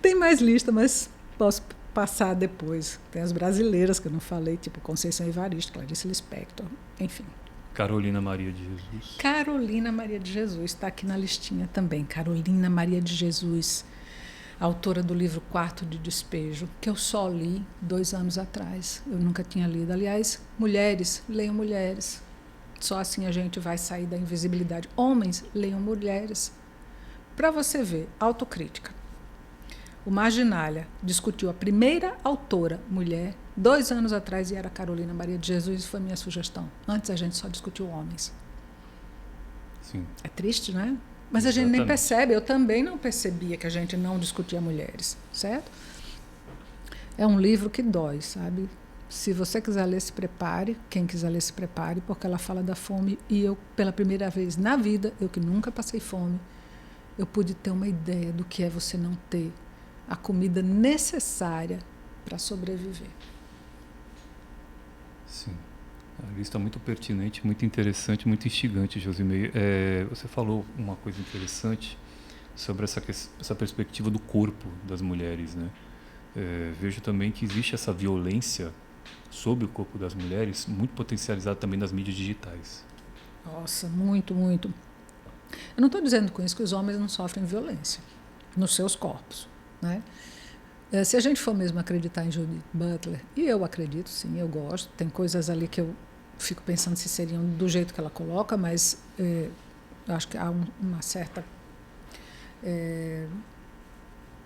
Tem mais lista, mas posso passar depois. Tem as brasileiras que eu não falei, tipo Conceição Evaristo, Clarice Lispector, enfim. Carolina Maria de Jesus. Carolina Maria de Jesus está aqui na listinha também. Carolina Maria de Jesus, autora do livro Quarto de Despejo, que eu só li 2 anos atrás. Eu nunca tinha lido. Aliás, mulheres, leiam mulheres. Só assim a gente vai sair da invisibilidade. Homens, leiam mulheres. Para você ver, autocrítica. O Marginalia discutiu a primeira autora mulher 2 anos atrás e era Carolina Maria de Jesus, e foi minha sugestão. Antes a gente só discutiu homens. Sim. É triste, né? Mas a gente nem percebe. Eu também não percebia que a gente não discutia mulheres, certo? É um livro que dói, sabe? Se você quiser ler, se prepare. Quem quiser ler, se prepare, porque ela fala da fome. E eu, pela primeira vez na vida, eu que nunca passei fome, eu pude ter uma ideia do que é você não ter a comida necessária para sobreviver. Sim. A lista é muito pertinente, muito interessante, muito instigante, Josimei. Você falou uma coisa interessante sobre essa perspectiva do corpo das mulheres, né? Vejo também que existe essa violência sobre o corpo das mulheres, muito potencializada também nas mídias digitais. Nossa, muito, muito. Eu não estou dizendo com isso que os homens não sofrem violência nos seus corpos, né? Se a gente for mesmo acreditar em Judith Butler, e eu acredito, sim, eu gosto, tem coisas ali que eu fico pensando se seriam do jeito que ela coloca, mas eu acho que há uma certa,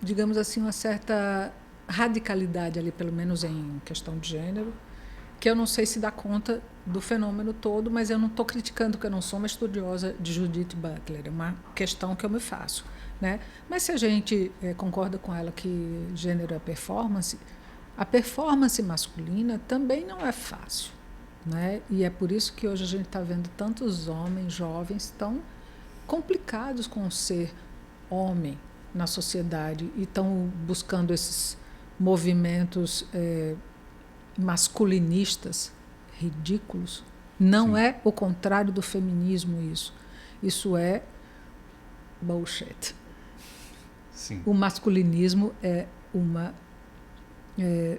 digamos assim, uma certa radicalidade ali, pelo menos em questão de gênero, que eu não sei se dá conta do fenômeno todo, mas eu não estou criticando, porque eu não sou uma estudiosa de Judith Butler, é uma questão que eu me faço, né? Mas se a gente concorda com ela que gênero é performance, a performance masculina também não é fácil, né? E é por isso que hoje a gente está vendo tantos homens jovens tão complicados com ser homem na sociedade e estão buscando esses movimentos masculinistas ridículos. Não Sim. É o contrário do feminismo isso. Isso é bullshit. Sim. O masculinismo é uma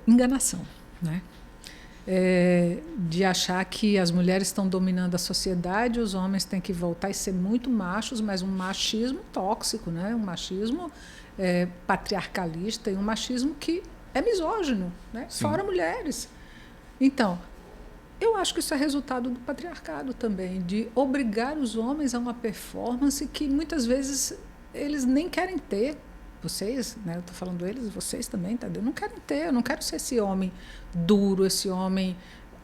enganação, né? De achar que as mulheres estão dominando a sociedade, os homens têm que voltar e ser muito machos, mas um machismo tóxico, né? Um machismo patriarcalista e um machismo que é misógino, né? Fora mulheres. Então, eu acho que isso é resultado do patriarcado também, de obrigar os homens a uma performance que muitas vezes eles nem querem ter. Vocês, né? Eu estou falando eles, vocês também, tá? Eu não quero ter, eu não quero ser esse homem duro, esse homem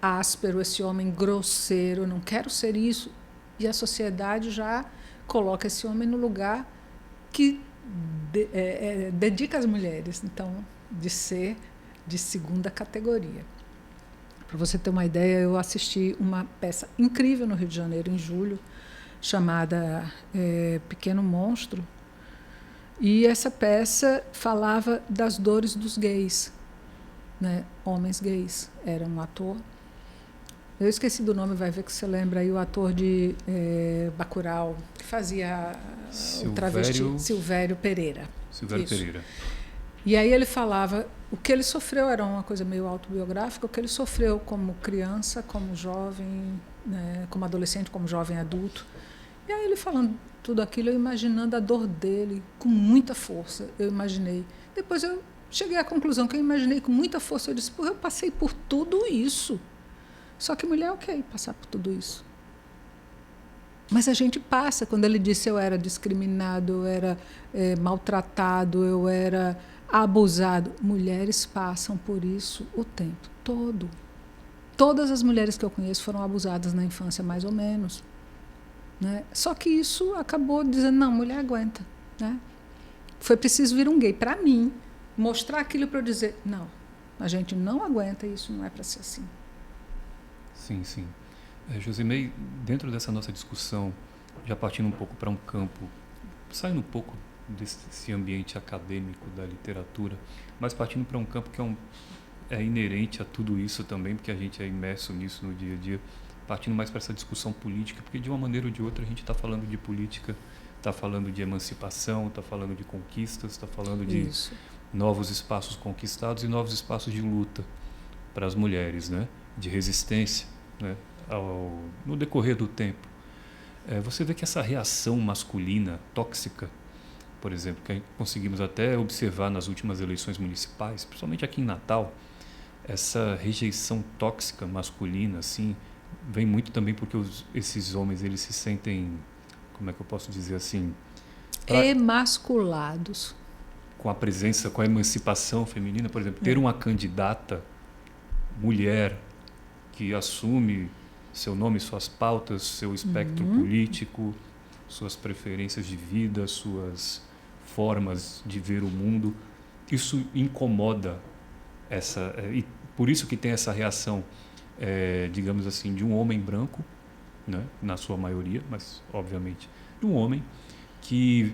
áspero, esse homem grosseiro, eu não quero ser isso. E a sociedade já coloca esse homem no lugar que dedica às mulheres, então, de ser de segunda categoria. Para você ter uma ideia, eu assisti uma peça incrível no Rio de Janeiro, em julho, chamada Pequeno Monstro. E essa peça falava das dores dos gays, né? Homens gays. Era um ator. Eu esqueci do nome, vai ver que você lembra aí, o ator de Bacurau, que fazia o travesti, Silvério Pereira. Silvério Pereira. E aí ele falava o que ele sofreu, era uma coisa meio autobiográfica, o que ele sofreu como criança, como jovem, né, como adolescente, como jovem adulto. E aí ele falando tudo aquilo, eu imaginando a dor dele com muita força, eu imaginei. Depois eu cheguei à conclusão que eu imaginei com muita força, eu disse, eu passei por tudo isso. Só que mulher é ok passar por tudo isso. Mas a gente passa. Quando ele disse eu era discriminado, eu era maltratado, eu era abusado. Mulheres passam por isso o tempo todo. Todas as mulheres que eu conheço foram abusadas na infância, mais ou menos. Né? Só que isso acabou dizendo, não, mulher aguenta. Né? Foi preciso vir um gay para mim, mostrar aquilo para eu dizer, não, a gente não aguenta, isso não é para ser assim. Sim, sim. Josimei, dentro dessa nossa discussão, já partindo um pouco para um campo, saindo um pouco desse ambiente acadêmico da literatura, mas partindo para um campo que é inerente a tudo isso também, porque a gente é imerso nisso no dia a dia, partindo mais para essa discussão política, porque de uma maneira ou de outra a gente está falando de política, está falando de emancipação, está falando de conquistas, está falando de novos espaços conquistados e novos espaços de luta para as mulheres, né? De resistência, né? No decorrer do tempo. Você vê que essa reação masculina tóxica, por exemplo, que conseguimos até observar nas últimas eleições municipais, principalmente aqui em Natal, essa rejeição tóxica masculina, assim, vem muito também porque esses homens, eles se sentem, como é que eu posso dizer assim? Emasculados. Com a presença, com a emancipação feminina, por exemplo, ter uma candidata mulher que assume seu nome, suas pautas, seu espectro político, suas preferências de vida, suas formas de ver o mundo, isso incomoda e por isso que tem essa reação, digamos assim, de um homem branco, né, na sua maioria, mas obviamente de um homem que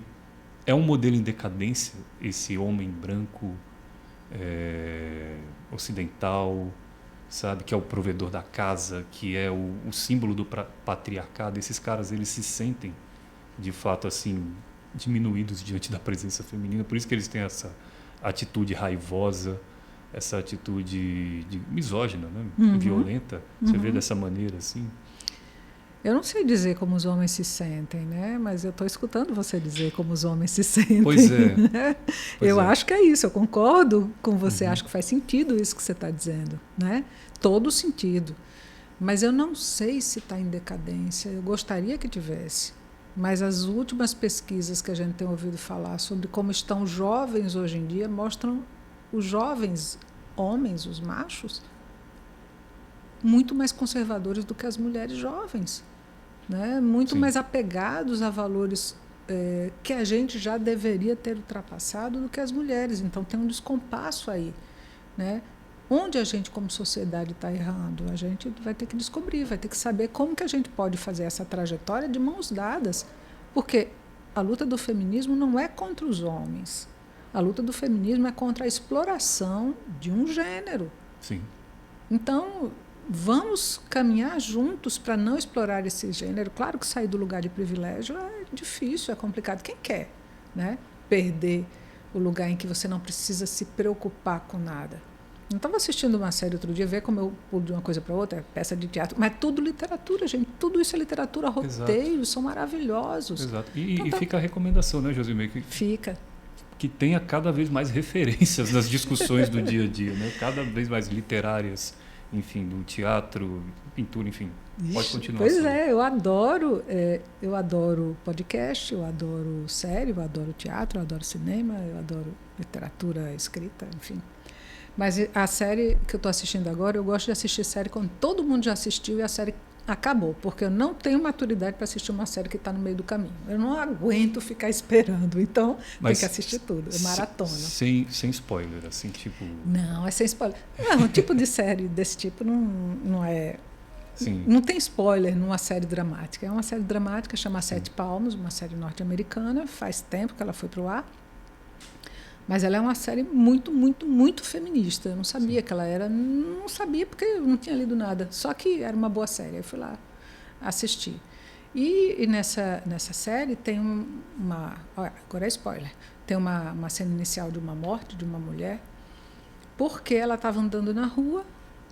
é um modelo em decadência, esse homem branco ocidental, sabe, que é o provedor da casa, que é o símbolo do patriarcado. Esses caras, eles se sentem de fato assim diminuídos diante da presença feminina, por isso que eles têm essa atitude raivosa, essa atitude misógina, né? Violenta. Você vê dessa maneira assim? Eu não sei dizer como os homens se sentem, né? Mas eu estou escutando você dizer como os homens se sentem. Pois é. Né? Eu acho que é isso, eu concordo com você, acho que faz sentido isso que você está dizendo, né? Todo sentido. Mas eu não sei se está em decadência, eu gostaria que tivesse. Mas as últimas pesquisas que a gente tem ouvido falar sobre como estão os jovens hoje em dia mostram os jovens homens, os machos, muito mais conservadores do que as mulheres jovens. Né? Muito mais apegados a valores que a gente já deveria ter ultrapassado do que as mulheres. Então tem um descompasso aí. Né? Onde a gente, como sociedade, está errando? A gente vai ter que descobrir, vai ter que saber como que a gente pode fazer essa trajetória de mãos dadas. Porque a luta do feminismo não é contra os homens. A luta do feminismo é contra a exploração de um gênero. Sim. Então, vamos caminhar juntos para não explorar esse gênero. Claro que sair do lugar de privilégio é difícil, é complicado. Quem quer, né? Perder o lugar em que você não precisa se preocupar com nada. Eu estava assistindo uma série outro dia, ver como eu pulo de uma coisa para outra, peça de teatro, mas tudo literatura, gente. Tudo isso é literatura, roteiros, são maravilhosos. Exato. E fica a recomendação, né, Josimei? Fica. Que tenha cada vez mais referências nas discussões do dia a dia, né? Cada vez mais literárias, enfim, do teatro, pintura, enfim. Pode continuar. Pois é, eu adoro podcast, eu adoro série, eu adoro teatro, eu adoro cinema, eu adoro literatura escrita, enfim. Mas a série que eu estou assistindo agora, eu gosto de assistir série quando todo mundo já assistiu e a série acabou, porque eu não tenho maturidade para assistir uma série que está no meio do caminho. Eu não aguento ficar esperando, então tem que assistir tudo, é maratona. Sem spoiler, assim, tipo... Não, é sem spoiler. Não, um tipo de série desse tipo não é... Sim. Não tem spoiler numa série dramática. É uma série dramática, chama Sete Palmos, uma série norte-americana, faz tempo que ela foi para o ar. Mas ela é uma série muito, muito, muito feminista. Eu não sabia que ela era, não sabia porque eu não tinha lido nada. Só que era uma boa série. Eu fui lá assistir. E nessa série tem agora é spoiler. Tem uma cena inicial de uma morte de uma mulher, porque ela estava andando na rua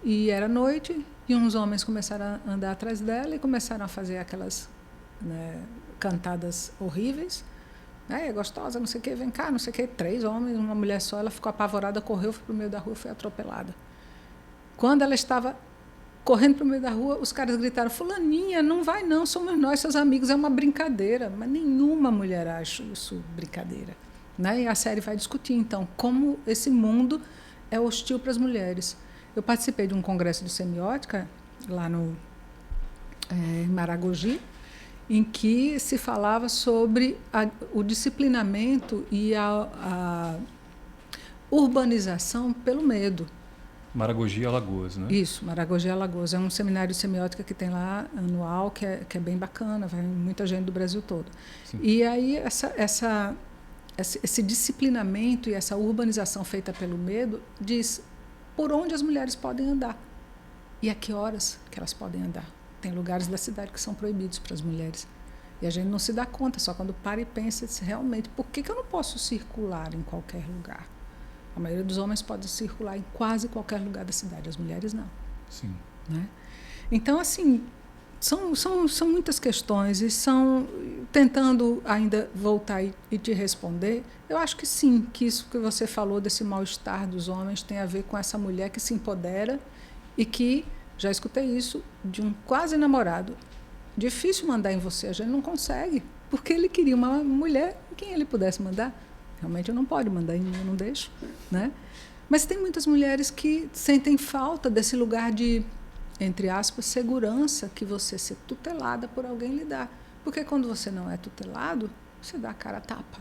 e era noite e uns homens começaram a andar atrás dela e começaram a fazer aquelas, né, cantadas horríveis. É gostosa, não sei o que, vem cá, não sei o que. 3 homens, uma mulher só, ela ficou apavorada, correu, foi para o meio da rua, foi atropelada. Quando ela estava correndo para o meio da rua, os caras gritaram: fulaninha, não vai não, somos nós, seus amigos, é uma brincadeira. Mas nenhuma mulher acha isso brincadeira. Né? E a série vai discutir, então, como esse mundo é hostil para as mulheres. Eu participei de um congresso de semiótica, lá em Maragogi, em que se falava sobre o disciplinamento e a urbanização pelo medo. Maragogi, Alagoas, né? Isso, Maragogi, Alagoas. É um seminário de semiótica que tem lá, anual, que é bem bacana, vai muita gente do Brasil todo. Sim. E aí esse disciplinamento e essa urbanização feita pelo medo diz por onde as mulheres podem andar e a que horas que elas podem andar. Tem lugares da cidade que são proibidos para as mulheres. E a gente não se dá conta, só quando para e pensa realmente, por que eu não posso circular em qualquer lugar? A maioria dos homens pode circular em quase qualquer lugar da cidade, as mulheres não. Sim. Né? Então, assim, são muitas questões e tentando ainda voltar e te responder, eu acho que sim, que isso que você falou desse mal-estar dos homens tem a ver com essa mulher que se empodera e que, já escutei isso de um quase namorado, difícil mandar em você, a gente não consegue, porque ele queria uma mulher em quem ele pudesse mandar. Realmente eu não pode mandar em mim, eu não deixo. Né? Mas tem muitas mulheres que sentem falta desse lugar de, entre aspas, segurança que você ser tutelada por alguém lhe dá. Porque quando você não é tutelado, você dá a cara a tapa.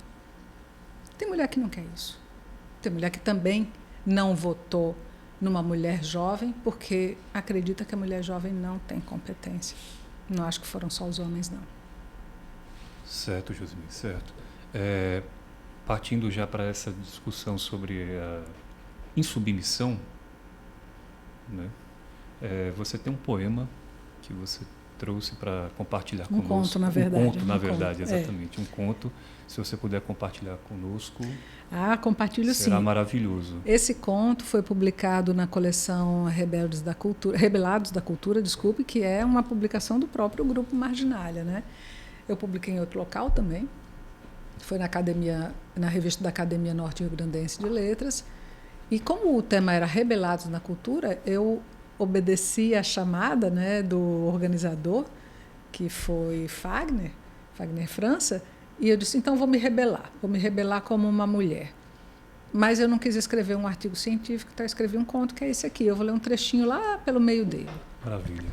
Tem mulher que não quer isso. Tem mulher que também não votou numa mulher jovem porque acredita que a mulher jovem não tem competência. Não acho que foram só os homens, não. Certo, Josemir, certo. Partindo já para essa discussão sobre a insubmissão, né? Você tem um poema que você trouxe para compartilhar conosco. Conto, na verdade. Um conto, na verdade, exatamente. Um conto. Se você puder compartilhar conosco, compartilho será sim. Maravilhoso. Esse conto foi publicado na coleção Rebelados da Cultura, desculpe, que é uma publicação do próprio Grupo Marginalia, né? Eu publiquei em outro local também. Foi na revista da Academia Norte-Rio-Grandense de Letras. E como o tema era Rebelados na Cultura, eu obedeci à chamada, né, do organizador, que foi Fagner França, e eu disse, então vou me rebelar como uma mulher. Mas eu não quis escrever um artigo científico, então eu escrevi um conto, que é esse aqui. Eu vou ler um trechinho lá pelo meio dele. Maravilha.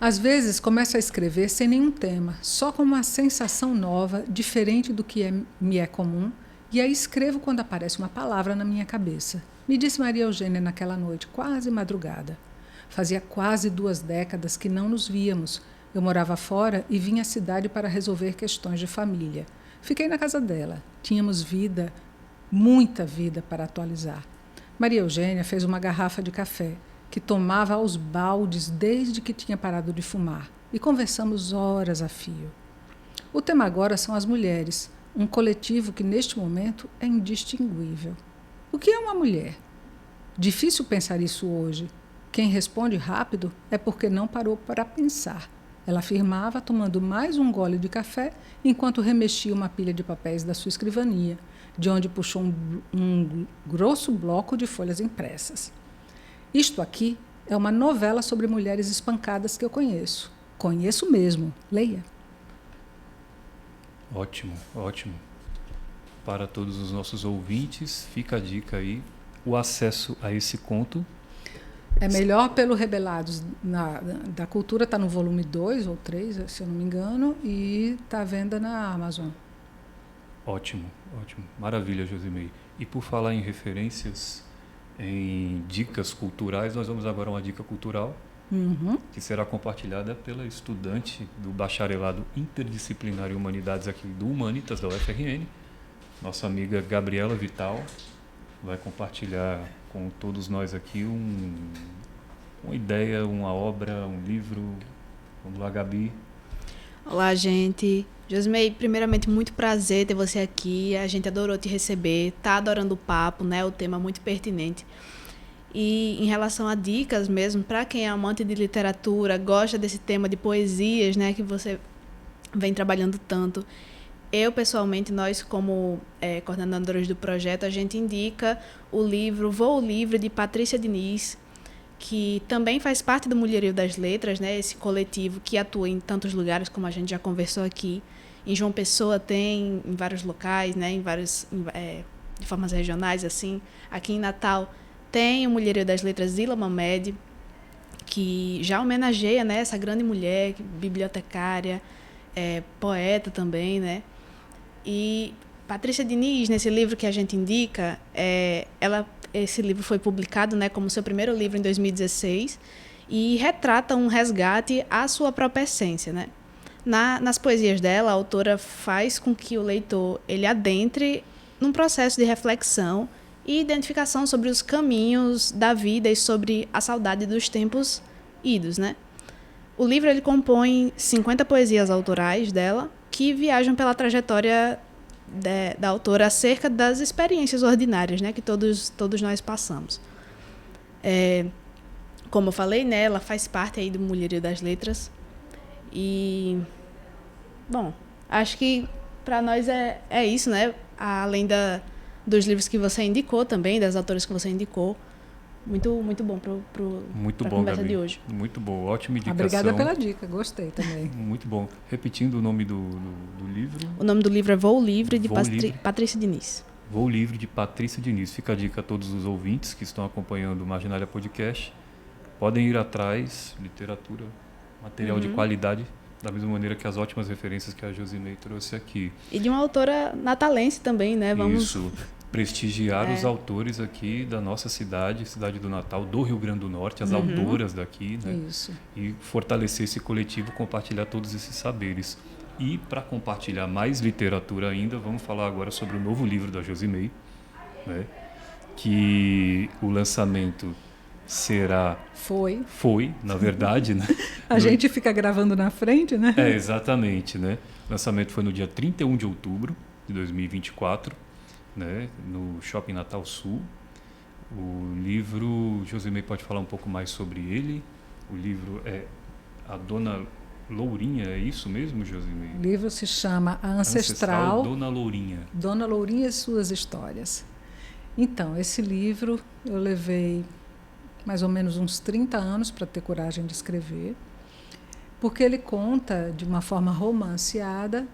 Às vezes começo a escrever sem nenhum tema, só com uma sensação nova, diferente do que me é comum, e aí escrevo quando aparece uma palavra na minha cabeça. Me disse Maria Eugênia naquela noite, quase madrugada. Fazia quase 2 décadas que não nos víamos. Eu morava fora e vinha à cidade para resolver questões de família. Fiquei na casa dela. Tínhamos vida, muita vida para atualizar. Maria Eugênia fez uma garrafa de café, que tomava aos baldes desde que tinha parado de fumar, e conversamos horas a fio. O tema agora são as mulheres, um coletivo que neste momento é indistinguível. O que é uma mulher? Difícil pensar isso hoje. Quem responde rápido é porque não parou para pensar. Ela afirmava, tomando mais um gole de café, enquanto remexia uma pilha de papéis da sua escrivania, de onde puxou um grosso bloco de folhas impressas. Isto aqui é uma novela sobre mulheres espancadas que eu conheço. Conheço mesmo. Leia. Ótimo, ótimo. Para todos os nossos ouvintes, fica a dica aí, o acesso a esse conto. É melhor pelo Rebelados da Cultura, está no volume 2 ou 3, se eu não me engano, e está à venda na Amazon. Ótimo. Maravilha, Josimei. E por falar em referências, em dicas culturais, nós vamos agora a uma dica cultural que será compartilhada pela estudante do Bacharelado Interdisciplinar em Humanidades aqui do Humanitas, da UFRN, nossa amiga Gabriela Vital. Vai compartilhar com todos nós aqui uma ideia, uma obra, um livro. Vamos lá, Gabi. Olá, gente. Josimei, primeiramente, muito prazer ter você aqui. A gente adorou te receber, tá adorando o papo, né? O tema é muito pertinente. E em relação a dicas mesmo, para quem é amante de literatura, gosta desse tema de poesias, né? Que você vem trabalhando tanto. Eu, pessoalmente, nós como coordenadores do projeto, a gente indica o livro Voo Livre, de Patrícia Diniz, que também faz parte do Mulherio das Letras, né? Esse coletivo que atua em tantos lugares, como a gente já conversou aqui. Em João Pessoa tem, em vários locais, né? De formas regionais, assim. Aqui em Natal tem o Mulherio das Letras Zila Mamed, que já homenageia, né, essa grande mulher, bibliotecária, poeta também, né? E Patrícia Diniz, nesse livro que a gente indica, esse livro foi publicado, né, como seu primeiro livro em 2016 e retrata um resgate à sua própria essência, né? Nas poesias dela, a autora faz com que o leitor ele adentre num processo de reflexão e identificação sobre os caminhos da vida e sobre a saudade dos tempos idos, né? O livro ele compõe 50 poesias autorais dela, que viajam pela trajetória da autora acerca das experiências ordinárias, né, que todos nós passamos. Como eu falei, né, ela faz parte aí do Mulherio das Letras. E, bom, acho que para nós é isso, né? Além dos livros que você indicou também, das autoras que você indicou. Muito bom para a conversa Gabi. de hoje. Muito bom, ótima indicação. Obrigada pela dica, gostei também. Muito bom. Repetindo o nome do livro. O nome do livro é Voo Livre, de Patrícia Diniz. Voo Livre, de Patrícia Diniz. Fica a dica a todos os ouvintes que estão acompanhando o Marginalia Podcast. Podem ir atrás, literatura, material de qualidade, da mesma maneira que as ótimas referências que a Josimei trouxe aqui. E de uma autora natalense também, né? Isso. Prestigiar os autores aqui da nossa cidade do Natal, do Rio Grande do Norte, as autoras daqui, né? Isso. E fortalecer esse coletivo, compartilhar todos esses saberes. E para compartilhar mais literatura ainda, vamos falar agora sobre o novo livro da Josimei, né? Que o lançamento será... Foi, na verdade, né? A gente fica gravando na frente, né? Exatamente, né? O lançamento foi no dia 31 de outubro de 2024, né, no Shopping Natal Sul. O livro, Josimei pode falar um pouco mais sobre ele. O livro é A Dona Lourinha, é isso mesmo, Josimei? O livro se chama A Ancestral Dona Lourinha. Dona Lourinha e Suas Histórias. Então, esse livro eu levei mais ou menos uns 30 anos para ter coragem de escrever, porque ele conta de uma forma romanceada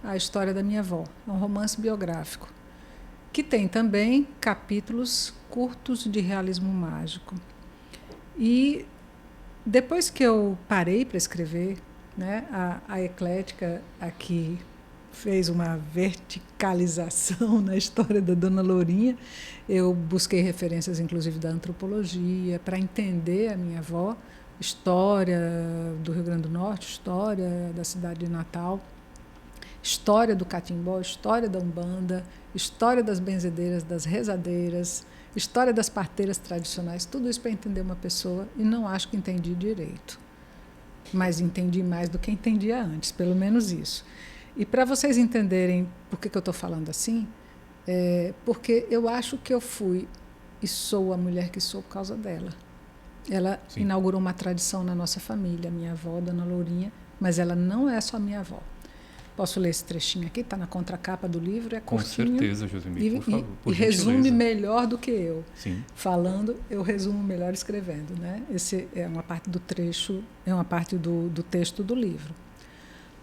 a história da minha avó. É um romance biográfico, que tem também capítulos curtos de realismo mágico. E depois que eu parei para escrever, né, a Eclética aqui fez uma verticalização na história da Dona Lourinha. Eu busquei referências, inclusive, da antropologia, para entender a minha avó, história do Rio Grande do Norte, história da cidade de Natal, história do catimbó, história da Umbanda, história das benzedeiras, das rezadeiras, história das parteiras tradicionais, tudo isso para entender uma pessoa, e não acho que entendi direito. Mas entendi mais do que entendia antes, pelo menos isso. E para vocês entenderem por que eu estou falando assim, porque eu acho que eu fui e sou a mulher que sou por causa dela. Ela inaugurou uma tradição na nossa família, minha avó, Dona Lourinha, mas ela não é só minha avó. Posso ler esse trechinho aqui? Está na contracapa do livro, é curtinho. Com certeza, Josimei, por favor. E resume melhor do que eu. Sim. Falando, eu resumo melhor escrevendo, né? Esse é uma parte do trecho, é uma parte do texto do livro.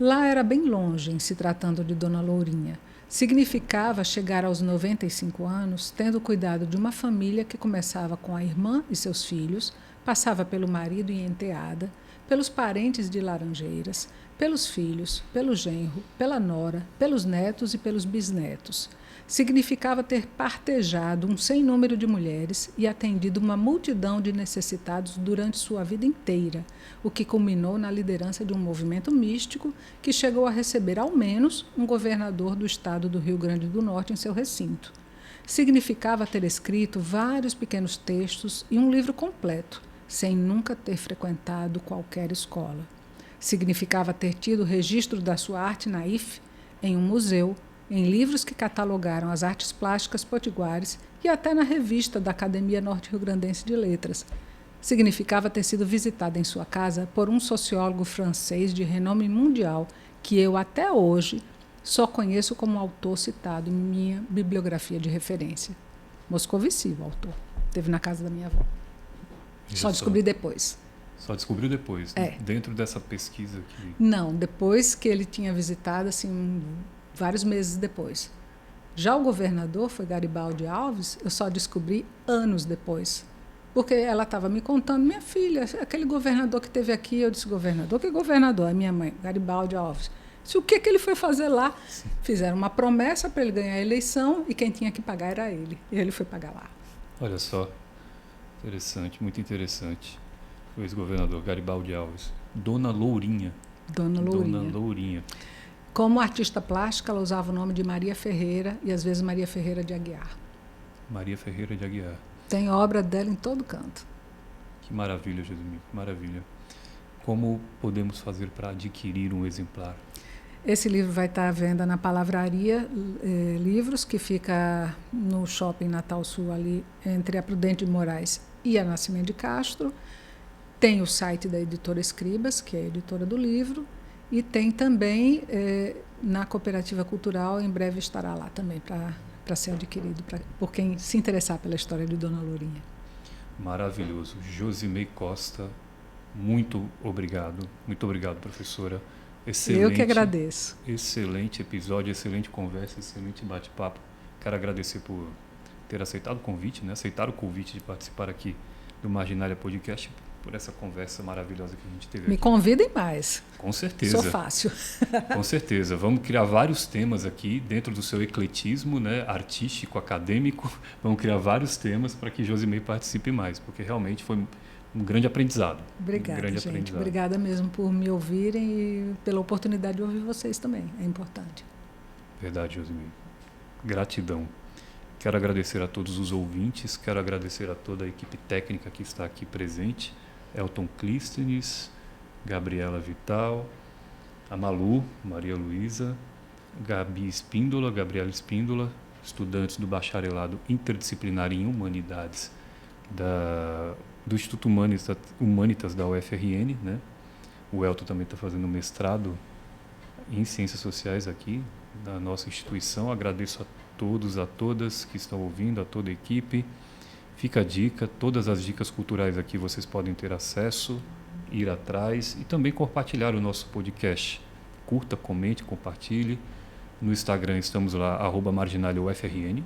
Lá era bem longe, em se tratando de Dona Lourinha. Significava chegar aos 95 anos, tendo cuidado de uma família que começava com a irmã e seus filhos, Passava pelo marido em Enteada, pelos parentes de Laranjeiras, pelos filhos, pelo genro, pela nora, pelos netos e pelos bisnetos. Significava ter partejado um sem número de mulheres e atendido uma multidão de necessitados durante sua vida inteira, o que culminou na liderança de um movimento místico que chegou a receber ao menos um governador do estado do Rio Grande do Norte em seu recinto. Significava ter escrito vários pequenos textos e um livro completo, sem nunca ter frequentado qualquer escola. Significava ter tido registro da sua arte na IFE, em um museu, em livros que catalogaram as artes plásticas potiguares e até na revista da Academia Norte-Riograndense de Letras. Significava ter sido visitada em sua casa por um sociólogo francês de renome mundial que eu, até hoje, só conheço como autor citado em minha bibliografia de referência. Moscovici, o autor. Esteve na casa da minha avó. Só descobri depois. Só descobriu depois, É. Dentro dessa pesquisa aqui? Não, depois que ele tinha visitado, assim, vários meses depois. Já o governador foi Garibaldi Alves, eu só descobri anos depois. Porque ela estava me contando, minha filha, aquele governador que esteve aqui, eu disse, governador? Que governador? A minha mãe, Garibaldi Alves. Disse, o que ele foi fazer lá? Sim. Fizeram uma promessa para ele ganhar a eleição e quem tinha que pagar era ele. E ele foi pagar lá. Olha só, interessante, muito interessante. O ex-governador Garibaldi Alves. Dona Lourinha. Dona Lourinha. Dona Lourinha. Como artista plástica, ela usava o nome de Maria Ferreira e às vezes Maria Ferreira de Aguiar. Maria Ferreira de Aguiar. Tem obra dela em todo canto. Que maravilha, Josemir, que maravilha. Como podemos fazer para adquirir um exemplar? Esse livro vai estar à venda na Palavraria Livros, que fica no Shopping Natal Sul, ali entre a Prudente de Moraes e a Nascimento de Castro. Tem o site da editora Escribas, que é a editora do livro, e tem também na Cooperativa Cultural, em breve estará lá também para ser adquirido, por quem se interessar pela história de Dona Lourinha. Maravilhoso. Josimei Costa, muito obrigado. Muito obrigado, professora. Excelente, eu que agradeço. Excelente episódio, excelente conversa, excelente bate-papo. Quero agradecer por ter aceitado o convite, aceitar o convite de participar aqui do Marginália Podcast, por essa conversa maravilhosa que a gente teve aqui. Me convidem mais. Com certeza. Sou fácil. Com certeza. Vamos criar vários temas aqui dentro do seu ecletismo, artístico, acadêmico. Vamos criar vários temas para que Josimei participe mais, porque realmente foi um grande aprendizado. Obrigada, gente. Obrigada mesmo por me ouvirem e pela oportunidade de ouvir vocês também. É importante. Verdade, Josimei. Gratidão. Quero agradecer a todos os ouvintes, quero agradecer a toda a equipe técnica que está aqui presente. Elton Clístenes, Gabriela Vital, a Malu, Maria Luísa, Gabriela Espíndola, estudantes do Bacharelado Interdisciplinar em Humanidades do Instituto Humanitas da UFRN. O Elton também está fazendo mestrado em Ciências Sociais aqui na nossa instituição. Agradeço a todos, a todas que estão ouvindo, a toda a equipe. Fica a dica, todas as dicas culturais aqui vocês podem ter acesso, ir atrás e também compartilhar o nosso podcast. Curta, comente, compartilhe. No Instagram estamos lá, @marginaliaufrn.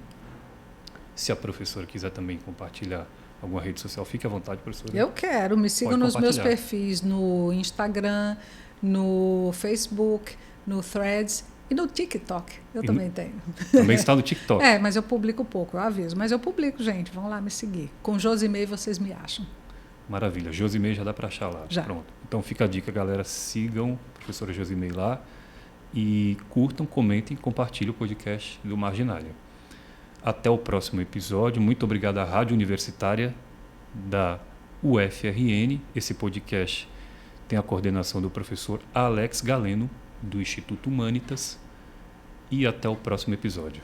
Se a professora quiser também compartilhar alguma rede social, fique à vontade, professora. Eu quero, me sigam nos meus perfis no Instagram, no Facebook, no Threads e no TikTok. Eu também tenho. Também está no TikTok. Mas eu publico pouco, eu aviso. Mas eu publico, gente. Vão lá me seguir. Com Josimei vocês me acham. Maravilha. Josimei já dá para achar lá. Já. Pronto. Então fica a dica, galera. Sigam a professora Josimei lá e curtam, comentem e compartilhem o podcast do Marginália. Até o próximo episódio. Muito obrigado à Rádio Universitária da UFRN. Esse podcast tem a coordenação do professor Alex Galeno, do Instituto Humanitas. E até o próximo episódio.